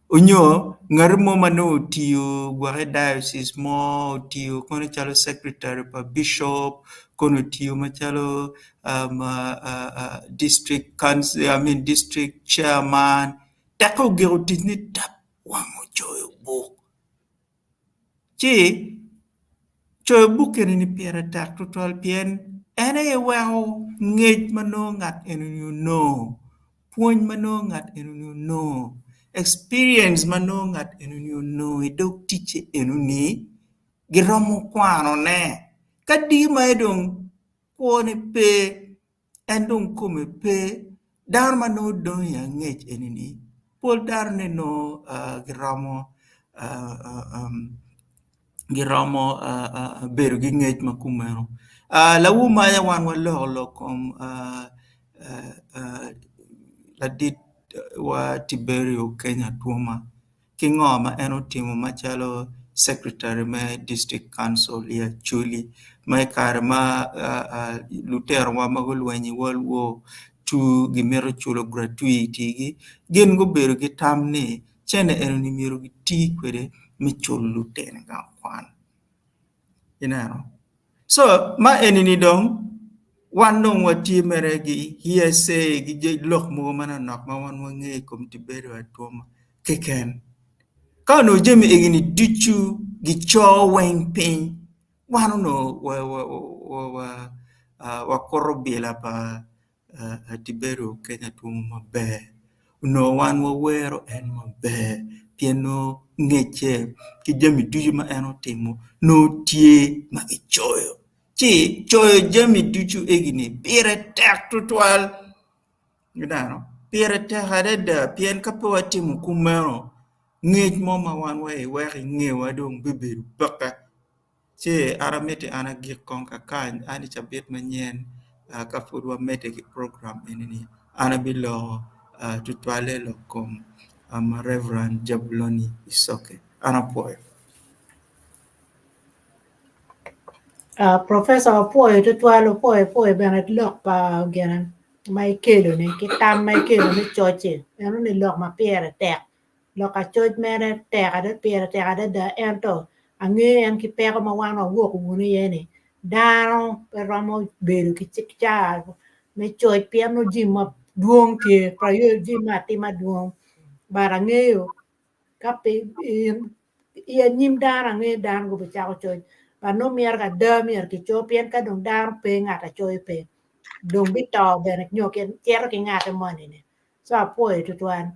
unyo ngarmo mano utiyo gwa diocese mo utiyo kono chalo secretary pa bishop kono utiyo machalo district council district chairman tako gero tich ni tap wango choyo chi choyo buke ni piera tak total pien ene wow ngej mano ngat enu no point mano ngat enu no experience mano ngat enu no idok tiche enu ni giromo kwano ne kadi ma edong kuone pe endong come pe dar mano don ya ngej enu ni pol dar ne no giromo beru gi ngej ma kumero la wuma ya wan wa lo kom la dit wa Tiberio Kenya tuoma kingoma eno timo machalo secretary ma district council ya chuli ma kar ma lutero wa magolwenyi walwo tu gimero chulo gratuity gi gen go beru gi tamni chene eno ni miro gi ti kwede mi chulo lutero ga kwan so ma enini dong wandong wati meregi hiese gi lok mo mana nok ma wan wange kom Tiberio atoma keken kano jemi egini duchu gi cho wen pin wano no wa korobila pa Tiberio Kenya tuoma mabe no wan wa wero en mabe pieno ngeche ki jemi duchu ma eno timo no tie ma ichoyo chi choyo jemi duchu egini pire tek tutwal pire tek hadeda pien kapo watimu kumero ngej mo ma wan wa ngewa dong beberu baka che aramete ana gikon kan ani chabet manyen ka fudwa mete ki program enini ana bilo tutwale lokom Reverend Jabuloni Isoke ana poe Professor poi tutwalo poi benet lok pa gena mai kelo ne kitam mai kelo ne choche eno ni lok ma piere tek lok a choj mere tek ada piere tek ada da ento ange en ki pego ma wan wo ku ni yeni daro romo beru ki chikcha me choj piano jima duong tie prayo jima tima duong barangeo kape ia nyim dara nge dan go bechako choj và nó mier ka de mier ki cho pien ka dong dar pe nga ta cho pe dong bi to be na nyo ken tier ki nga ta mo ni so po e to an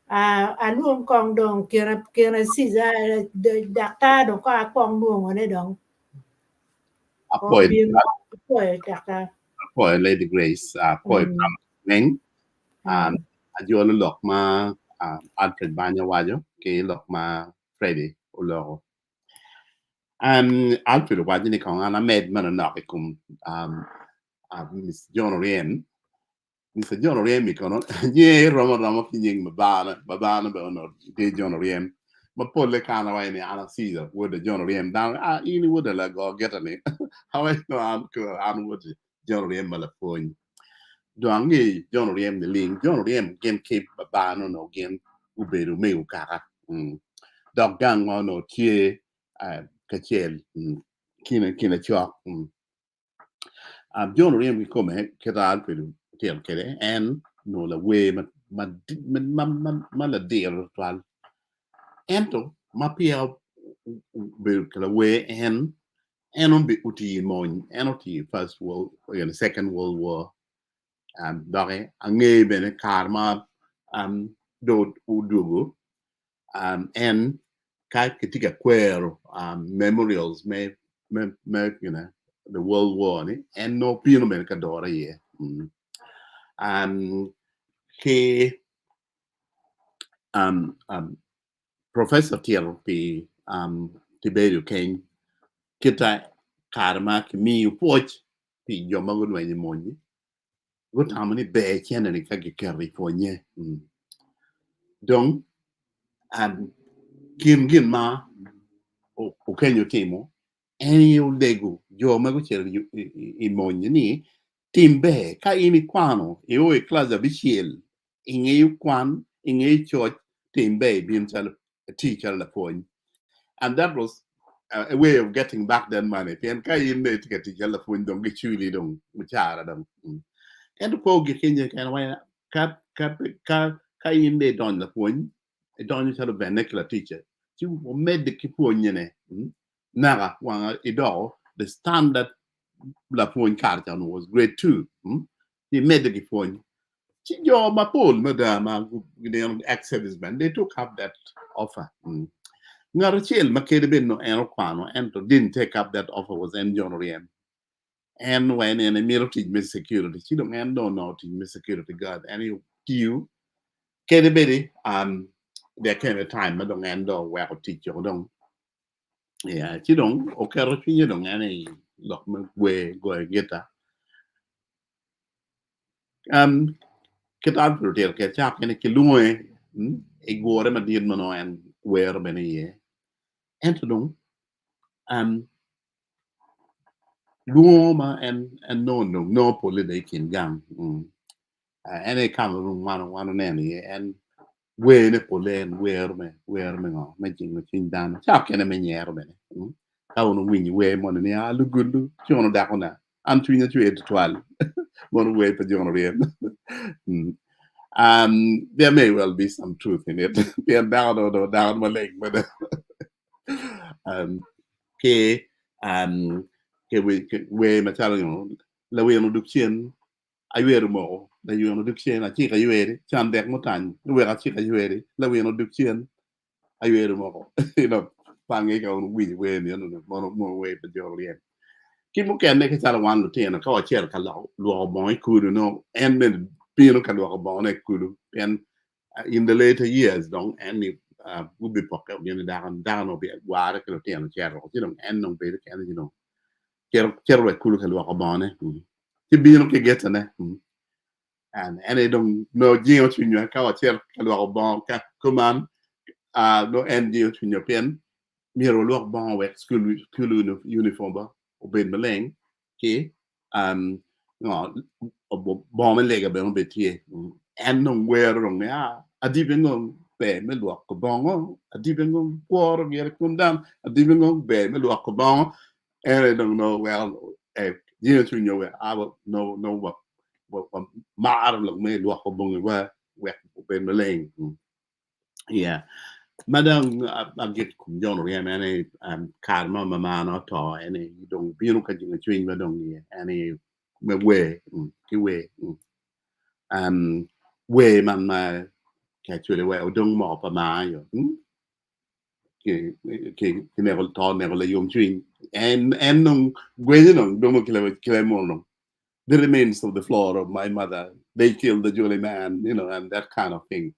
a luong kong dong kera si za de dakta dong ka kong luong ne dong Apoy po e dakta Lady Grace apoy nying ajo lok ma Alfred Banya wajo ke lok ma Freddy Oloro Alfred wajo ni kong ana med man na kum Miss John Orien Mr. John Orien mi kono ye romo nying mabana be ono de John Orien ma pole kana wa ni ana Caesar with the John Orien down ini would la go get ani how I know am would John Orien malapon doangi John Orien the link John Orien game keep babano no game uberu me ukara dog gang no tie kachel kina chok John Orien we come kedal peru tiel kede en no la we ma la deal twal ento ma pia be kala we en on be uti mon en uti first world second world war dore ange bene karma do udugo en ka kitika kwero memorials me the world war ni en no pino men ka dora ye ke Professor Tiel pi Tiberio Kenya kita karma ki mi poch pi joma go lwenye monyi go tamani be chene ni ka gikeri fonye donc gin ma o kenyo timo eni u lego joma go cheri i monyi ni timbe ka ini kwano e o e klaza bichiel inge kwan inge choch timbe bin chal teacher la fonye and that was a way of getting back that money. Pen ka yin to get the phone don't get you don't muchara them. And ko get Kenya kan wa ka yin de don the phone. A don you a vernacular teacher. You made the kipo nyene. Naga wanga ido the standard la point carta was grade 2. He made the point. Your Mapol, Madame, ex-servicemen, they took up that offer. Narachel, Makede no Eroquano, and didn't take up that offer, was N. John Riem. And when in a mirror teach me security, she don't know teach me security guard. And you, Kedibidi, there came a time, I don't end where to teach you, don't. Yeah, she don't, okay, you don't any lock me way go get her. Kết án rồi thì cái chắc cái này cái lùi cái gùa đấy mà điên mà nói anh quê rồi bên này anh thấy đúng lùa mà anh no politics gang anh ấy cầm luôn mà này anh quê này politics quê rồi ngó mấy chuyện đàn chắc cái này mình nhớ rồi bên này tao nó win quê mà này lu gulu cho nó đặc hơn anh chuyên cho chuyện toal mà nó quê phải cho nó riêng there may well be some truth in it. They're down or down my leg, but we material la we no duction ay we mo la you no duction a chi ka we chan dek mo tan we ka chi ka we la we no duction ay we mo you know pangi ka we ni no mo we pe jo rien ki mo ken ne ka sala wan lu tena ka cher ka lo mo ku no and then Pino can walk about a kulu. And in the later years, don't any would be pocket, down or be a water, and channel, you know, and no better can, you know. Kerry Kulu can walk about it. He be okay getting it. And they don't know Geo to your cow chair can walk about command, no end Geo to your pen. Miro walk about with school uniform, obey Malang, okay, bomb and leg a bit here, and no where on me. A deeping on bear, me walk a bong, a deeping on water, get come down, a deeping on bear, me walk a bong, and I don't know, well, you know, where I will know what matter look me walk a bong where Ben Malay. Yeah. Madam, I get John Riam any karma, mamma, not or any, you don't be looking at between, but don't any. Way way man mà actually well don't more pa ma yo cái này còn to này còn là dùng chuyên and nông quê nó don't kill more no the remains of the floor of my mother they killed the jolly man you know and that kind of thing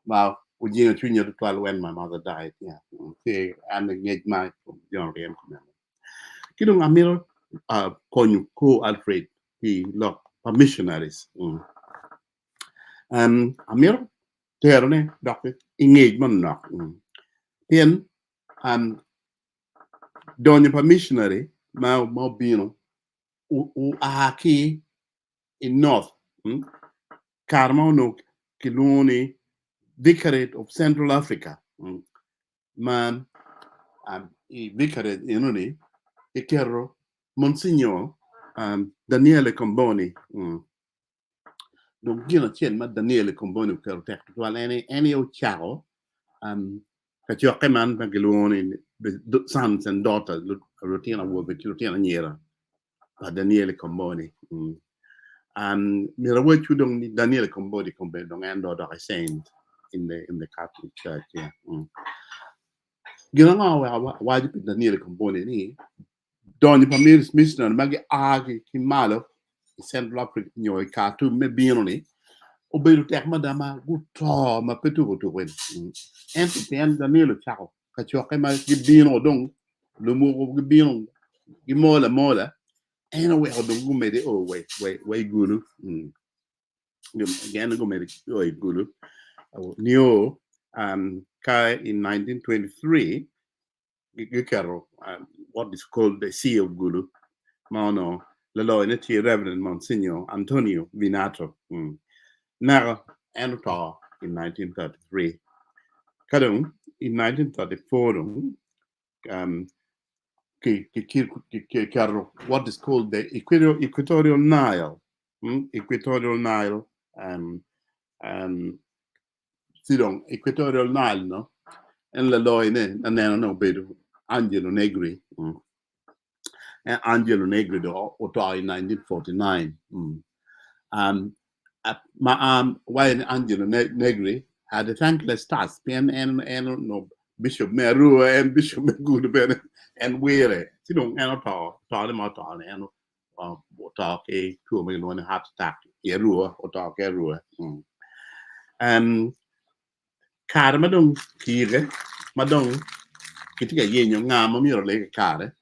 now we you chuyên nhớ when my mother died yeah okay and the my John Riam cái đông Omyero con cô Alfred he look missionaries. Omyero, there doctor engagement knock. Then don't you missionary mau bino u aki in north. Karma no kiloni vicarate of Central Africa. Man vicarate inoni ikero Monsignor Daniele Comboni. Donc, you know, Daniele Comboni, any old child, Kachokeman, Bagiloni, the sons and daughters, Rutina will be Rutina Niera, Daniele Comboni. Mirawo Chudong Daniele Comboni compared to and daughter I saint in the Catholic Church. Yeah. You know, why Daniele Comboni? Don the Pamir Mission, Maggie Agi, Kimalo, Central Africa, you cartoon, maybe only. Obey to take Madama, good tall, my petu to win. And to the end, the nearly chow. Kachoka might give bean or don't, Lumo of bean, Gimola Mola, and away how the woman made it. Oh, wait, Gulu. Again, go made it, Gulu. Neo, Kai in 1923. What is called the Sea of Gulu, Mano, Laloinati Reverend Monsignor Antonio Vinato, Nara Anota in 1933. Kadung in 1934, what is called the Equatorial Nile, Equatorial Nile, Equatorial Nile, no, and Laloine, and then no bedu. Angelo Negri. and Angelo Negri do in 1949. While Angelo Negri had a thankless task, and no Bishop Meru and Bishop Good and Weary. You know, and talk them out on and talk a 2 million heart attack, Yerua or talk Erua. Cara madong kire, madong kitika yen yung nga mamiro le cara.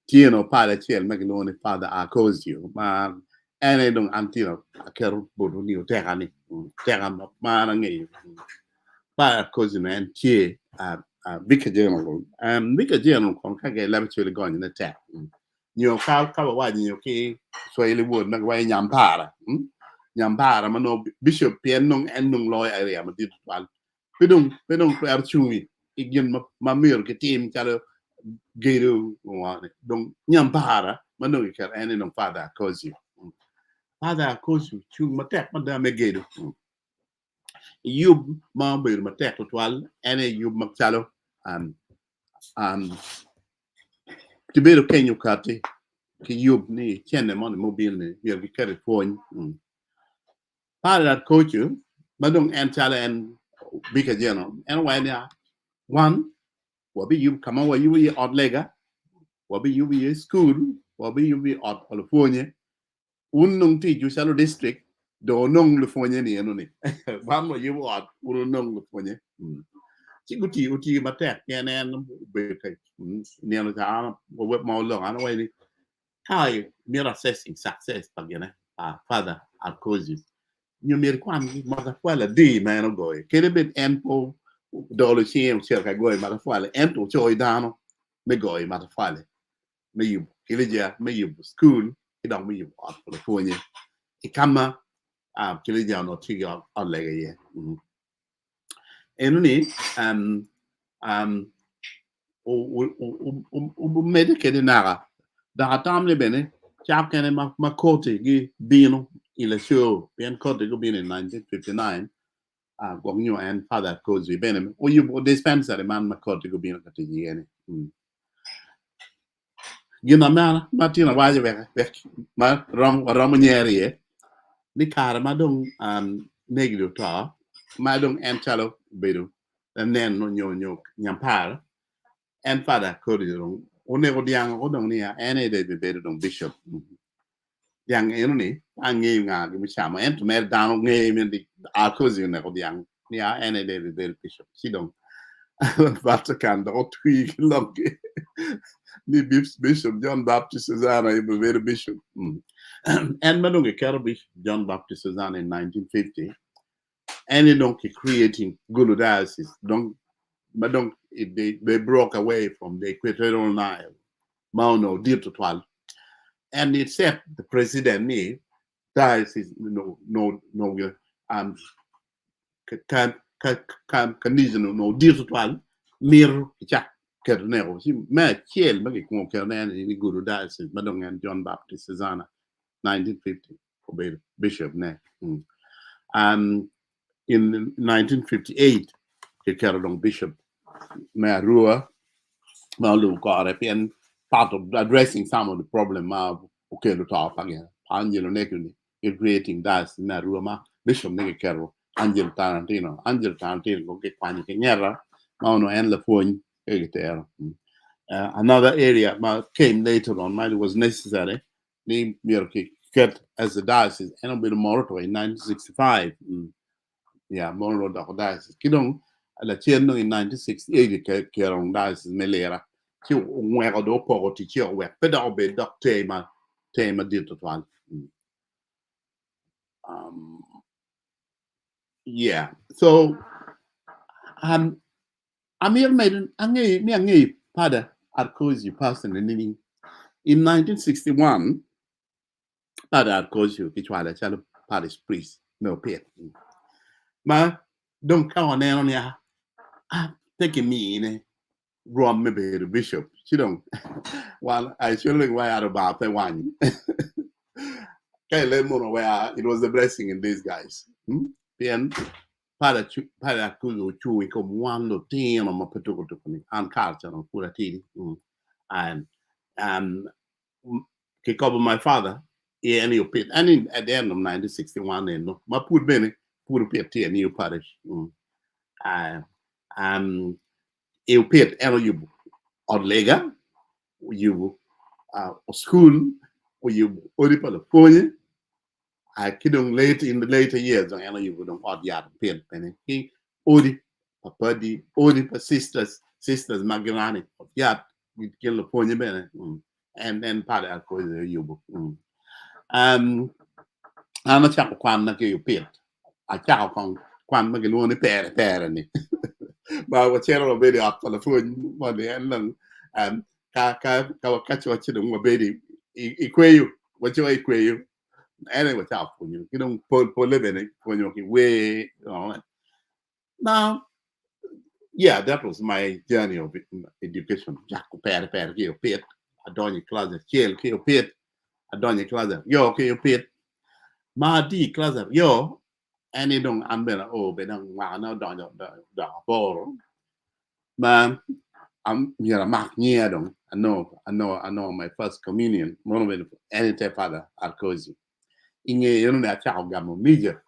Tieno pala chiel magnoni father Arcosio, ma ene dong antino akero bodu ni Oteka ni. Teka ma ngi. Pa Arcosio and tie Vicar General. Vicar General kon kage laboratory going in the tech. Nyo ka wa nyo ki Swahili word na wa nyampara. Nyampara mano bishop pien nong en nong loy area ma dit wal. Pedong per chui igen mamir ke team chalo geru wane. Dong nyampara mano ikar ene nong father Arcosio. Father Arcosio chung matek madame geru. Yub ma bir matek twal ene yub makchalo tibero kenyo kati ki yub ni chene mon mobile ni yer ki kare phone Father Arcosio madong en chala en Vicar General en wanya one wabi yub kama wa yubi od lega wabi yubi school wabi yubi od California unung ti Jusalo district do nong California ni eno ni bam yubi od unong California Chikuti uti matek nen be kai neno ta web mau long ana wai kai mir assessing success pagene Father Arcosio you mir kwan mother kwala di man go kede bit enpo dolo chiem cerca go mother kwala ento choi dano me go mother kwala me you kilija me you school idong me you at California ikama kilija no tiga allega ye enuni medicate naga da tamle bene chap kene makote gi bino il show bien kote go bino in 1959 gogno and Father Arcosio bene o you dispenser man makote go bino kati yene gina mana matina waje be ma rom nyeri ni kara madong negro ta madong entalo bedo and then no nyo nyampar and Father Arcosio onego diang odong nia ene de bedo dong bishop yang eno ni angi nga mi chama ento mer down nge mi di Arcosio nego diang nia ene de bedo bishop sidong Vatican do twi loge ni Bishop John Baptist Susanna ibe bedo bishop and madong ke John Baptist Susanna in 1950 and donc creating Gulu diocese donc madong they broke away from the Equatorial Nile Mauno dir to 12 and it said the president ni diocese no condition no dir to 12 mir cha kernero si ma chiel ma ko kernero ni Gulu diocese madong and John Baptist Susanna 1950 obey bishop ne in 1958 he carried on Bishop Merua Malu Korepian part of addressing some of the problem of okay to talk again Angelo Negri creating that Merua Bishop Negro Angelo Tarantino go get Pani Kenyera Mauno and Lafoin another area came later on it was necessary named Mirki cut as a diocese and a bit of Morocco in 1965 yeah, Monroe diocese. Kidong la chieno in 1968 ke rong diocese melera. Ki nwego do poverty ki o we pedo be doc tema dit total. Yeah. So Amir made angi Father Arcosio personally in 1961 Father Arcosio kichwala chalo parish priest no pet. Ma don't count on ya. Taking me in Rom maybe the bishop. She don't. Well, I surely why out about the one. Can't let more where it was a blessing in these guys. Then para Arcosio chewy come one lo tin on my particular and culture on Puratini. And ki cover my father and you pit and at the end of 1961 and ma put bene put pit here new parish eu pit and you on lega you school you odi pa phone I kidong late in the later years and you would odd yard pit penny he odi papa di odi pa sisters magrani yard you kill the phone bene and then part of course you ana chako kwan na ke pit a chako kon kwan ma ke luone pere ni ba wa chero be di akko la fu mo de en ka cho chi dum be di ikweyu wa cho ikweyu ene wa cha fu ni kidong po le be ni fu ni ki we now yeah that was my journey of education jako pere ke pit a donny class chel ke pit a donny class yo ke pit ma di class yo any dong ambela benang wana da boro man I'm mark near dong I know my first communion moment any father alkozi inge yunu na cha gamo major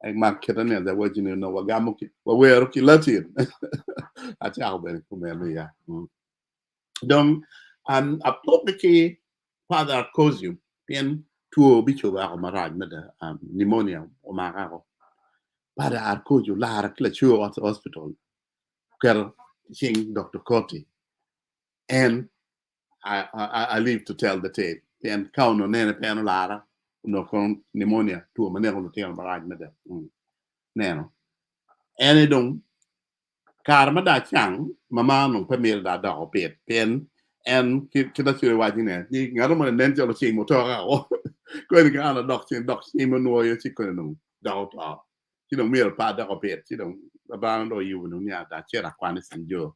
ay mark ketane da wajinu no wagamo ki wa wero ki latin a cha ben kumelo ya donc a topic father alkozi bien tuo bicho ba maraj meda pneumonia o mararo para alkozi la la chuo hospital girl seeing Dr. Coty. And I live to tell the tale. And count on any pen lara, no con pneumonia to a manero to tell barrage mother. Nano. Any don't karma da chang, mamma no pamil da dog pet, pen, and kidasuri watching it. You got them and then tell the same motor. Going to get a doctor and doctor, even know your chicken doubt. You don't meal part of it. You don't abound or you will know that Chera Quanis and Joe.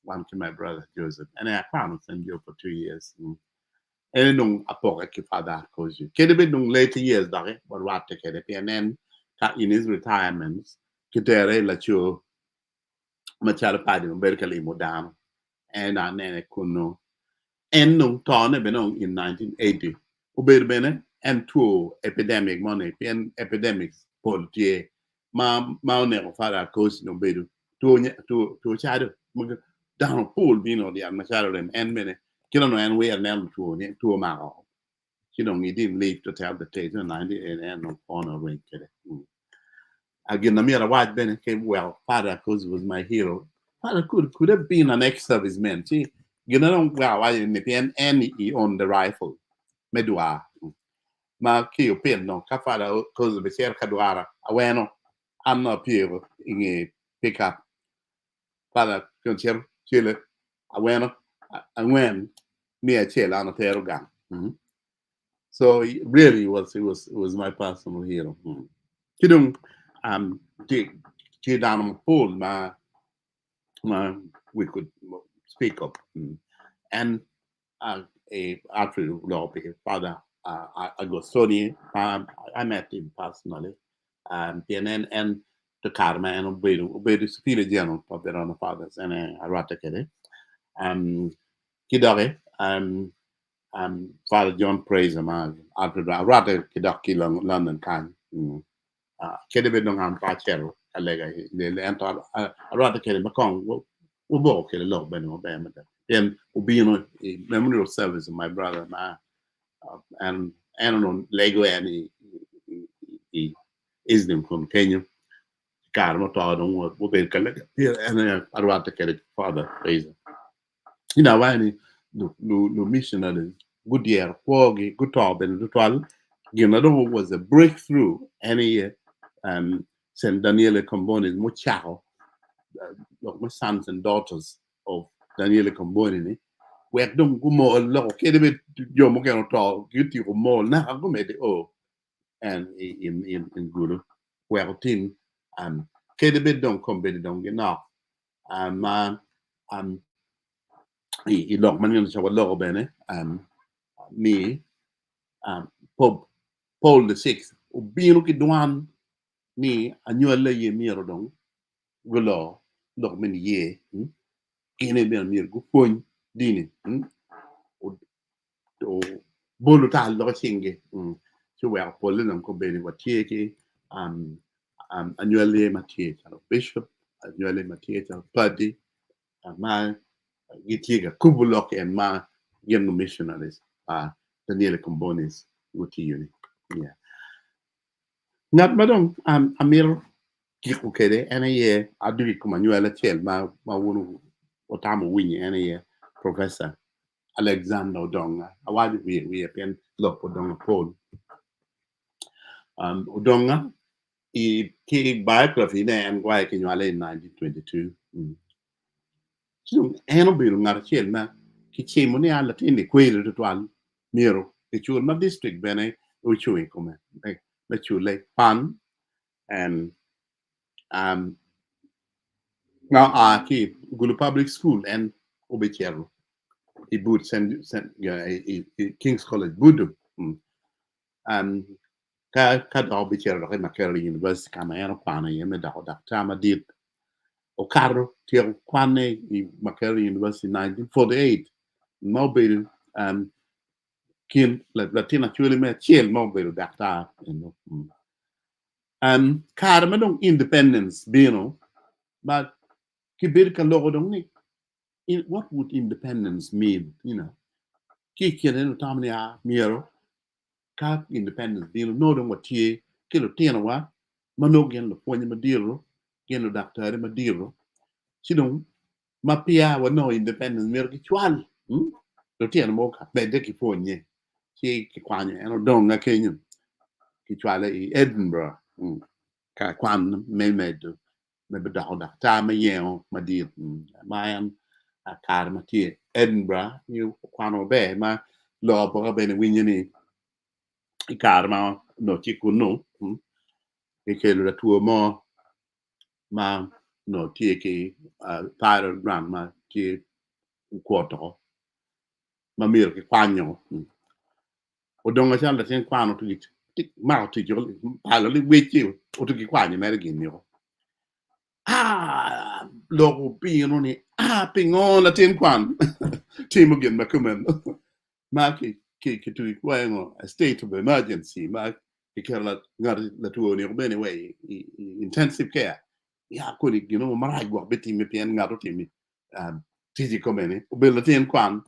One to my brother Joseph, and I found San Joe for 2 years. And no apoca father cause you. Kedibit no later years, but what take it, and then in his retirement, Kitere Lacho Machara Paddy, Berkeley Modam, and our nene Kuno, and no Tone Benong in 1980. Ubed Bene, and two epidemic money, and epidemics, Paul T. Maune father cause no bedu, to shadow. Down pool being on the Macharo and many kill and we are now to a mile. You know, he didn't leave to tell the tale in 98 and no honor ring. Again, the mere white Ben came well. Father, because was my hero. Father could have been an ex-serviceman. See, you know, well, I in the pen and he owned the rifle. Medua. Ma kill pin no, Father, because of the Sierra Caduara. Aweno, I'm not here in a pickup. Father, consider Chile. Aweno. And when near Chela on a Terogan. So it really was my personal hero. Kidung down on pool my we could speak up. And after law father I got Sony I met him personally. And the Karma and obeyed the superior general of their own fathers and I rataked Kidore, Father John Praise man after that rather Kidaki London can Kedibit no am Pachero, a lega, the enter a rather Kelly Macon, will walk a low Benno Bamada. Then Ubino, memory of service of my brother, and on Lego and he is them from Kenya. Carmo Todon, what they collect here, and I rather Kelly Father Praise. You know, why no missionary, good year, Pogi, good top, and the 12. Ginado was a breakthrough any year. Saint Daniele Comboni, my sons and daughters of Daniele Comboni, we don't go more low, Kedibit, Yomogan talk, Guilty or more now, go made it and in Guru, well, tin, Kedibit don't come better, don't get enough. He locked money on the show low bene me Pope Paul VI being looking one ni annual ye miro dong gulo lock many ye kene ben mir gu poñ dini to bolu tal lo singe chu wa pol no ko be what tie annually matie bishop annually matie paddy ma gitiga kubulok and ma young missionaries Daniel Combonis wuti yuni yeah ngat madong amir kiku kede ene ye adui kuma nyuela chel ma wunu otamu winyi ene ye professor Alexander Odonga awadi we pen lok Odonga Paul Odonga ki biography ne en gwa ki nyuela in 1922 so eno biru ngar chel na ki chemo ne ala tini kwere tutwal miro ki chul ma district bene uchui kuma me chule pan and now ki gulu public school and obichero I boot send King's College budu ka do obichero ka Makerere University kama eno kwana yeme da tama dit o carro tiel kwane I Makerere University 1948 mobile kin latina chule me chiel mobile dakta kar madong independence bino but kibir ka logo dong ni what would independence mean kikene tamni miero ka independence bino no dong watie kilo tiena wa mano gen lo ponye madiro gen lo daktari madiro sidong mapia wa no independence miero ki chwal lo tiena mo ka bede ki ponye ki kwanye eno dong na kenyu ki chwale I Edinburgh ka kwan memedo me bedaho ta me yeo madir mayan akar matie Edinburgh you kwano be ma lo bo be ne winyini ikar ma no chikuno ke lo tuo mo ma no tie ke tire grand ma tie quarto ma mir ke kwanyo Odonga chala ten kwano to tik ma to jol palo li wechi o to ki kwanyo mere ginyo logo pino ni pingon la ten kwan timo gen makumen ma ki tu kwango a state of emergency ma ki kala ngar la tuo ni bene way intensive care ya ko ni mara go beti mi pien ngaro timi tiji komene o bella ten kwan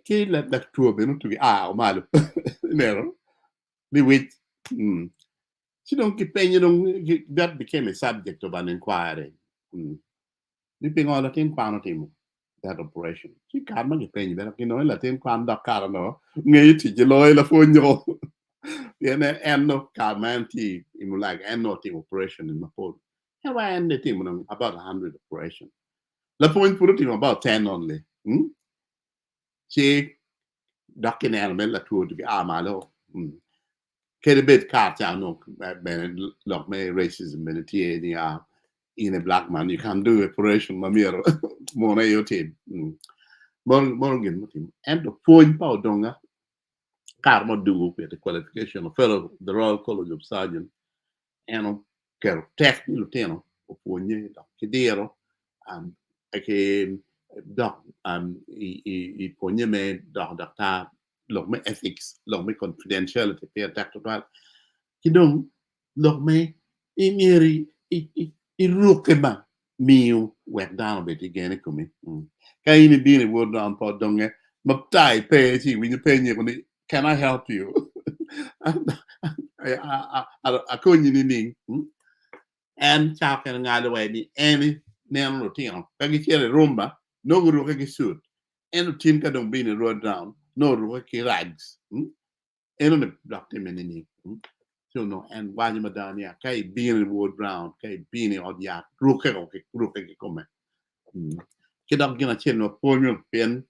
ki la tuo beno tu o malo nero ni wit she don't keep paying, that became a subject of an inquiry. Living all the thing pound him, that operation. She can't make a penny, but Latin quan da carano, native, la fonyo. And no carman tea, like and no team operation in my phone. How I ended him about 100 operation. La point put him about 10 only. She ducking element la tour to be armalo. Bit car no look me racism in a black man you can do operation mamiro mona yo team morgan and the point power donga car mo do with the qualification of fellow the Royal College of Surgeons and care tech lieutenant oponye kidero ake doc I ponye me doctor look me ethics look me confidentiality pe doctor kidong look me imiri irukema miu wet down bit again kumi kay ni bini word down po donge maptai pe chi when you pay ni can I help you I couldn't ni and talking ngalo way ni any name routine kagi chere rumba no guru kagi suit and tin ka dong bini road down no ru ki rags eno ne doctor menini so no and why madania kay being wood brown kay being od ya ruke come ke dog gina chen no ponyo pen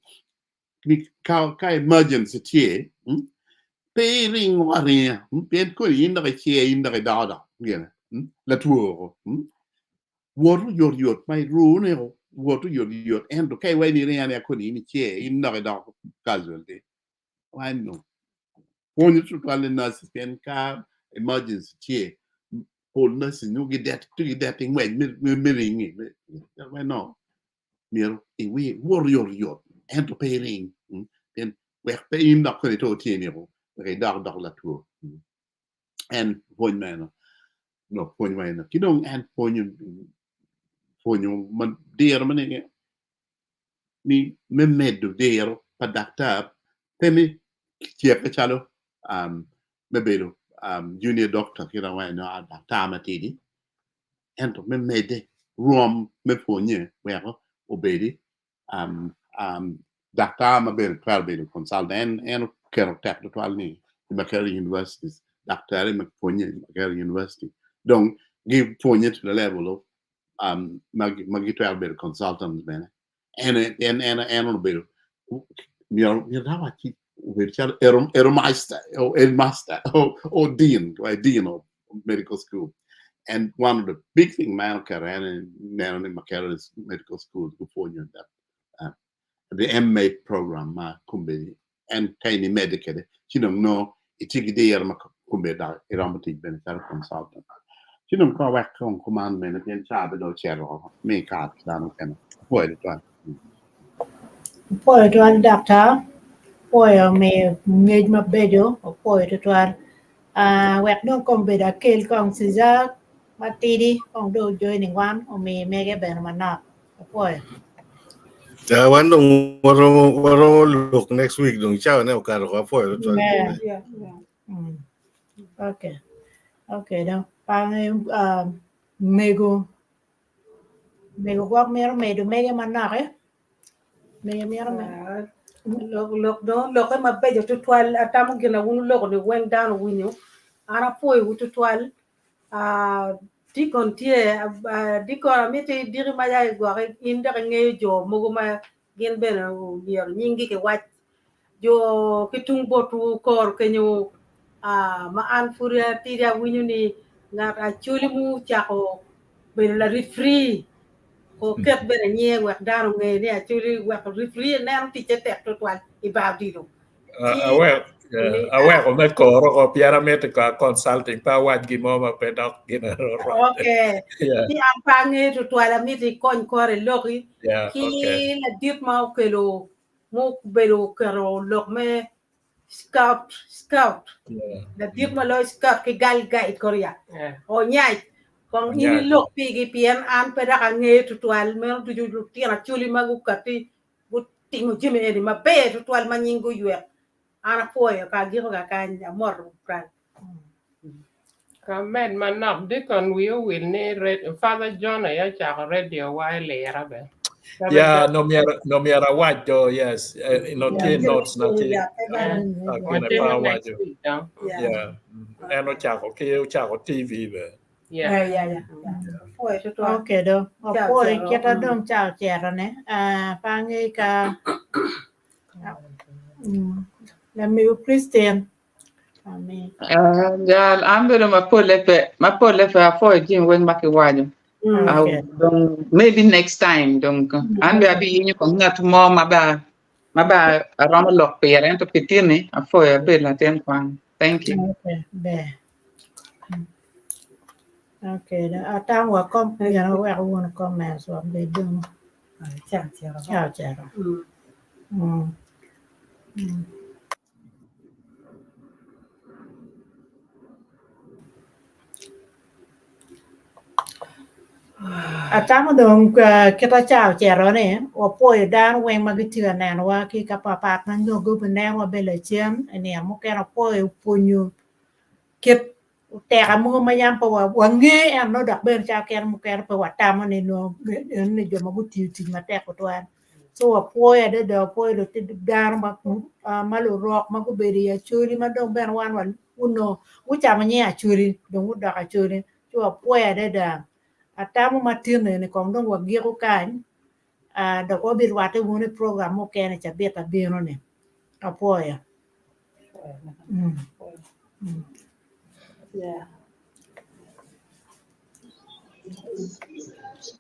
ni ka emergency tie pe ring waria pen ko inda ke tie inda ke dada gena la tuo woru yor mai ru ne woru yor and kay way ni ne ko ni tie inda ke dada casualty why no ponyo tu kale nurse pen ka emergency tie wholeness you get that to get that thing when me ring no mir we warrior and to pay ring then we pe im dok ko to ti ni ro ke dok la tu and point man no point man ki dong and point man dear man ni me medo dear pa dakta te mi chia ke chalo me belo junior doctor kira wa no dakta matidi and me mede rom me ponye we ko obedi dakta ma bel twal bel consultant and kero tek twal ni Makere universities dakta me ponye Makere university donc give ponye to the level of magi twal bel consultants bene and on bel you know what virtual master or dean of medical school. And one of the big things Makere medical school before you that the MA program kumbe and tiny medical you don't know it's a day kumbe da iramatic benefit consultant you don't go back on command man and chat do chero me card dan kan boy it one Poi to al doctor, poi me ngej ma bejo, poi to al wek no kombe da kel kong siza matidi kong do joy ning wan o me mege ben mana. Poi. One dong waro look next week dong chow ne okar ko po to. Yeah. Okay đâu. Pang mego quak mero medo mege mana ke. Mero me. Look ma bejo to twal atamu gina wunu look de went down winyo. Ana poi wutu twal dikon tie dikon amiti diri maya gware inda nge jo mogoma gen bena yer nyingi ke wat jo kitung botu kor kenyo ma an furia tiria winyo ni ngat achuli mu chako bena la free ko ket bena nye wak daru nge ni achuli wak free na ti tek to twal ibabdido aware of that ko pyramid ka consulting pa wat gi mo ma pedok gina okay ti ampange to twala miti kon kore loki ki la dip ma kelo mo belo kero lok me scout la dip ma lo scout ki gal guide korea o nyai kon ini lok pigi pien an pedaka nge to twal me to ju tira chuli magu kati buti mo jime edi ma be to twal ma nyingu yue ana poyo ka giro ka kan amor pran Kamen manok dikon will ne Father John ya chak radio wile rabe. Yeah, no miara wajo yes no notes na ti pa wajo yeah eno chako ke chako TV be yeah Okay đâu. Poi kita dong chao chero ne. Pangi ka la mi Christian. Amen. Jal ambero mapole pe afo jin wen maki waju. Donc maybe next time donc ambe abi yinyo ko ngat mo maba rama lok pere to pitini afo ya bela ten kwan. Thank you. Okay. Be. Okay, tao wa kom ya no wa won comment so be dum. Chao. Atamo dong kita chao chero ne o poi dan wen magitia nan wa ki ka papa nan go go ne wa bele chem ne mo ke na poi punyu ket te ka mo ma yam pa wa wange em no dak ben cha ken mo ke pa wa tamo ne no ne jo ma buti ti ma te ko twan so a poi de poi do ti dan ma lo rock ma go be ya churi ma dong ben wan uno u cha ma nya churi dong u da ka churi so a poi de da atamu matine ne kong dong wa giro kan da ko bir wate woni program mo kene cha beta bino ne apoya yeah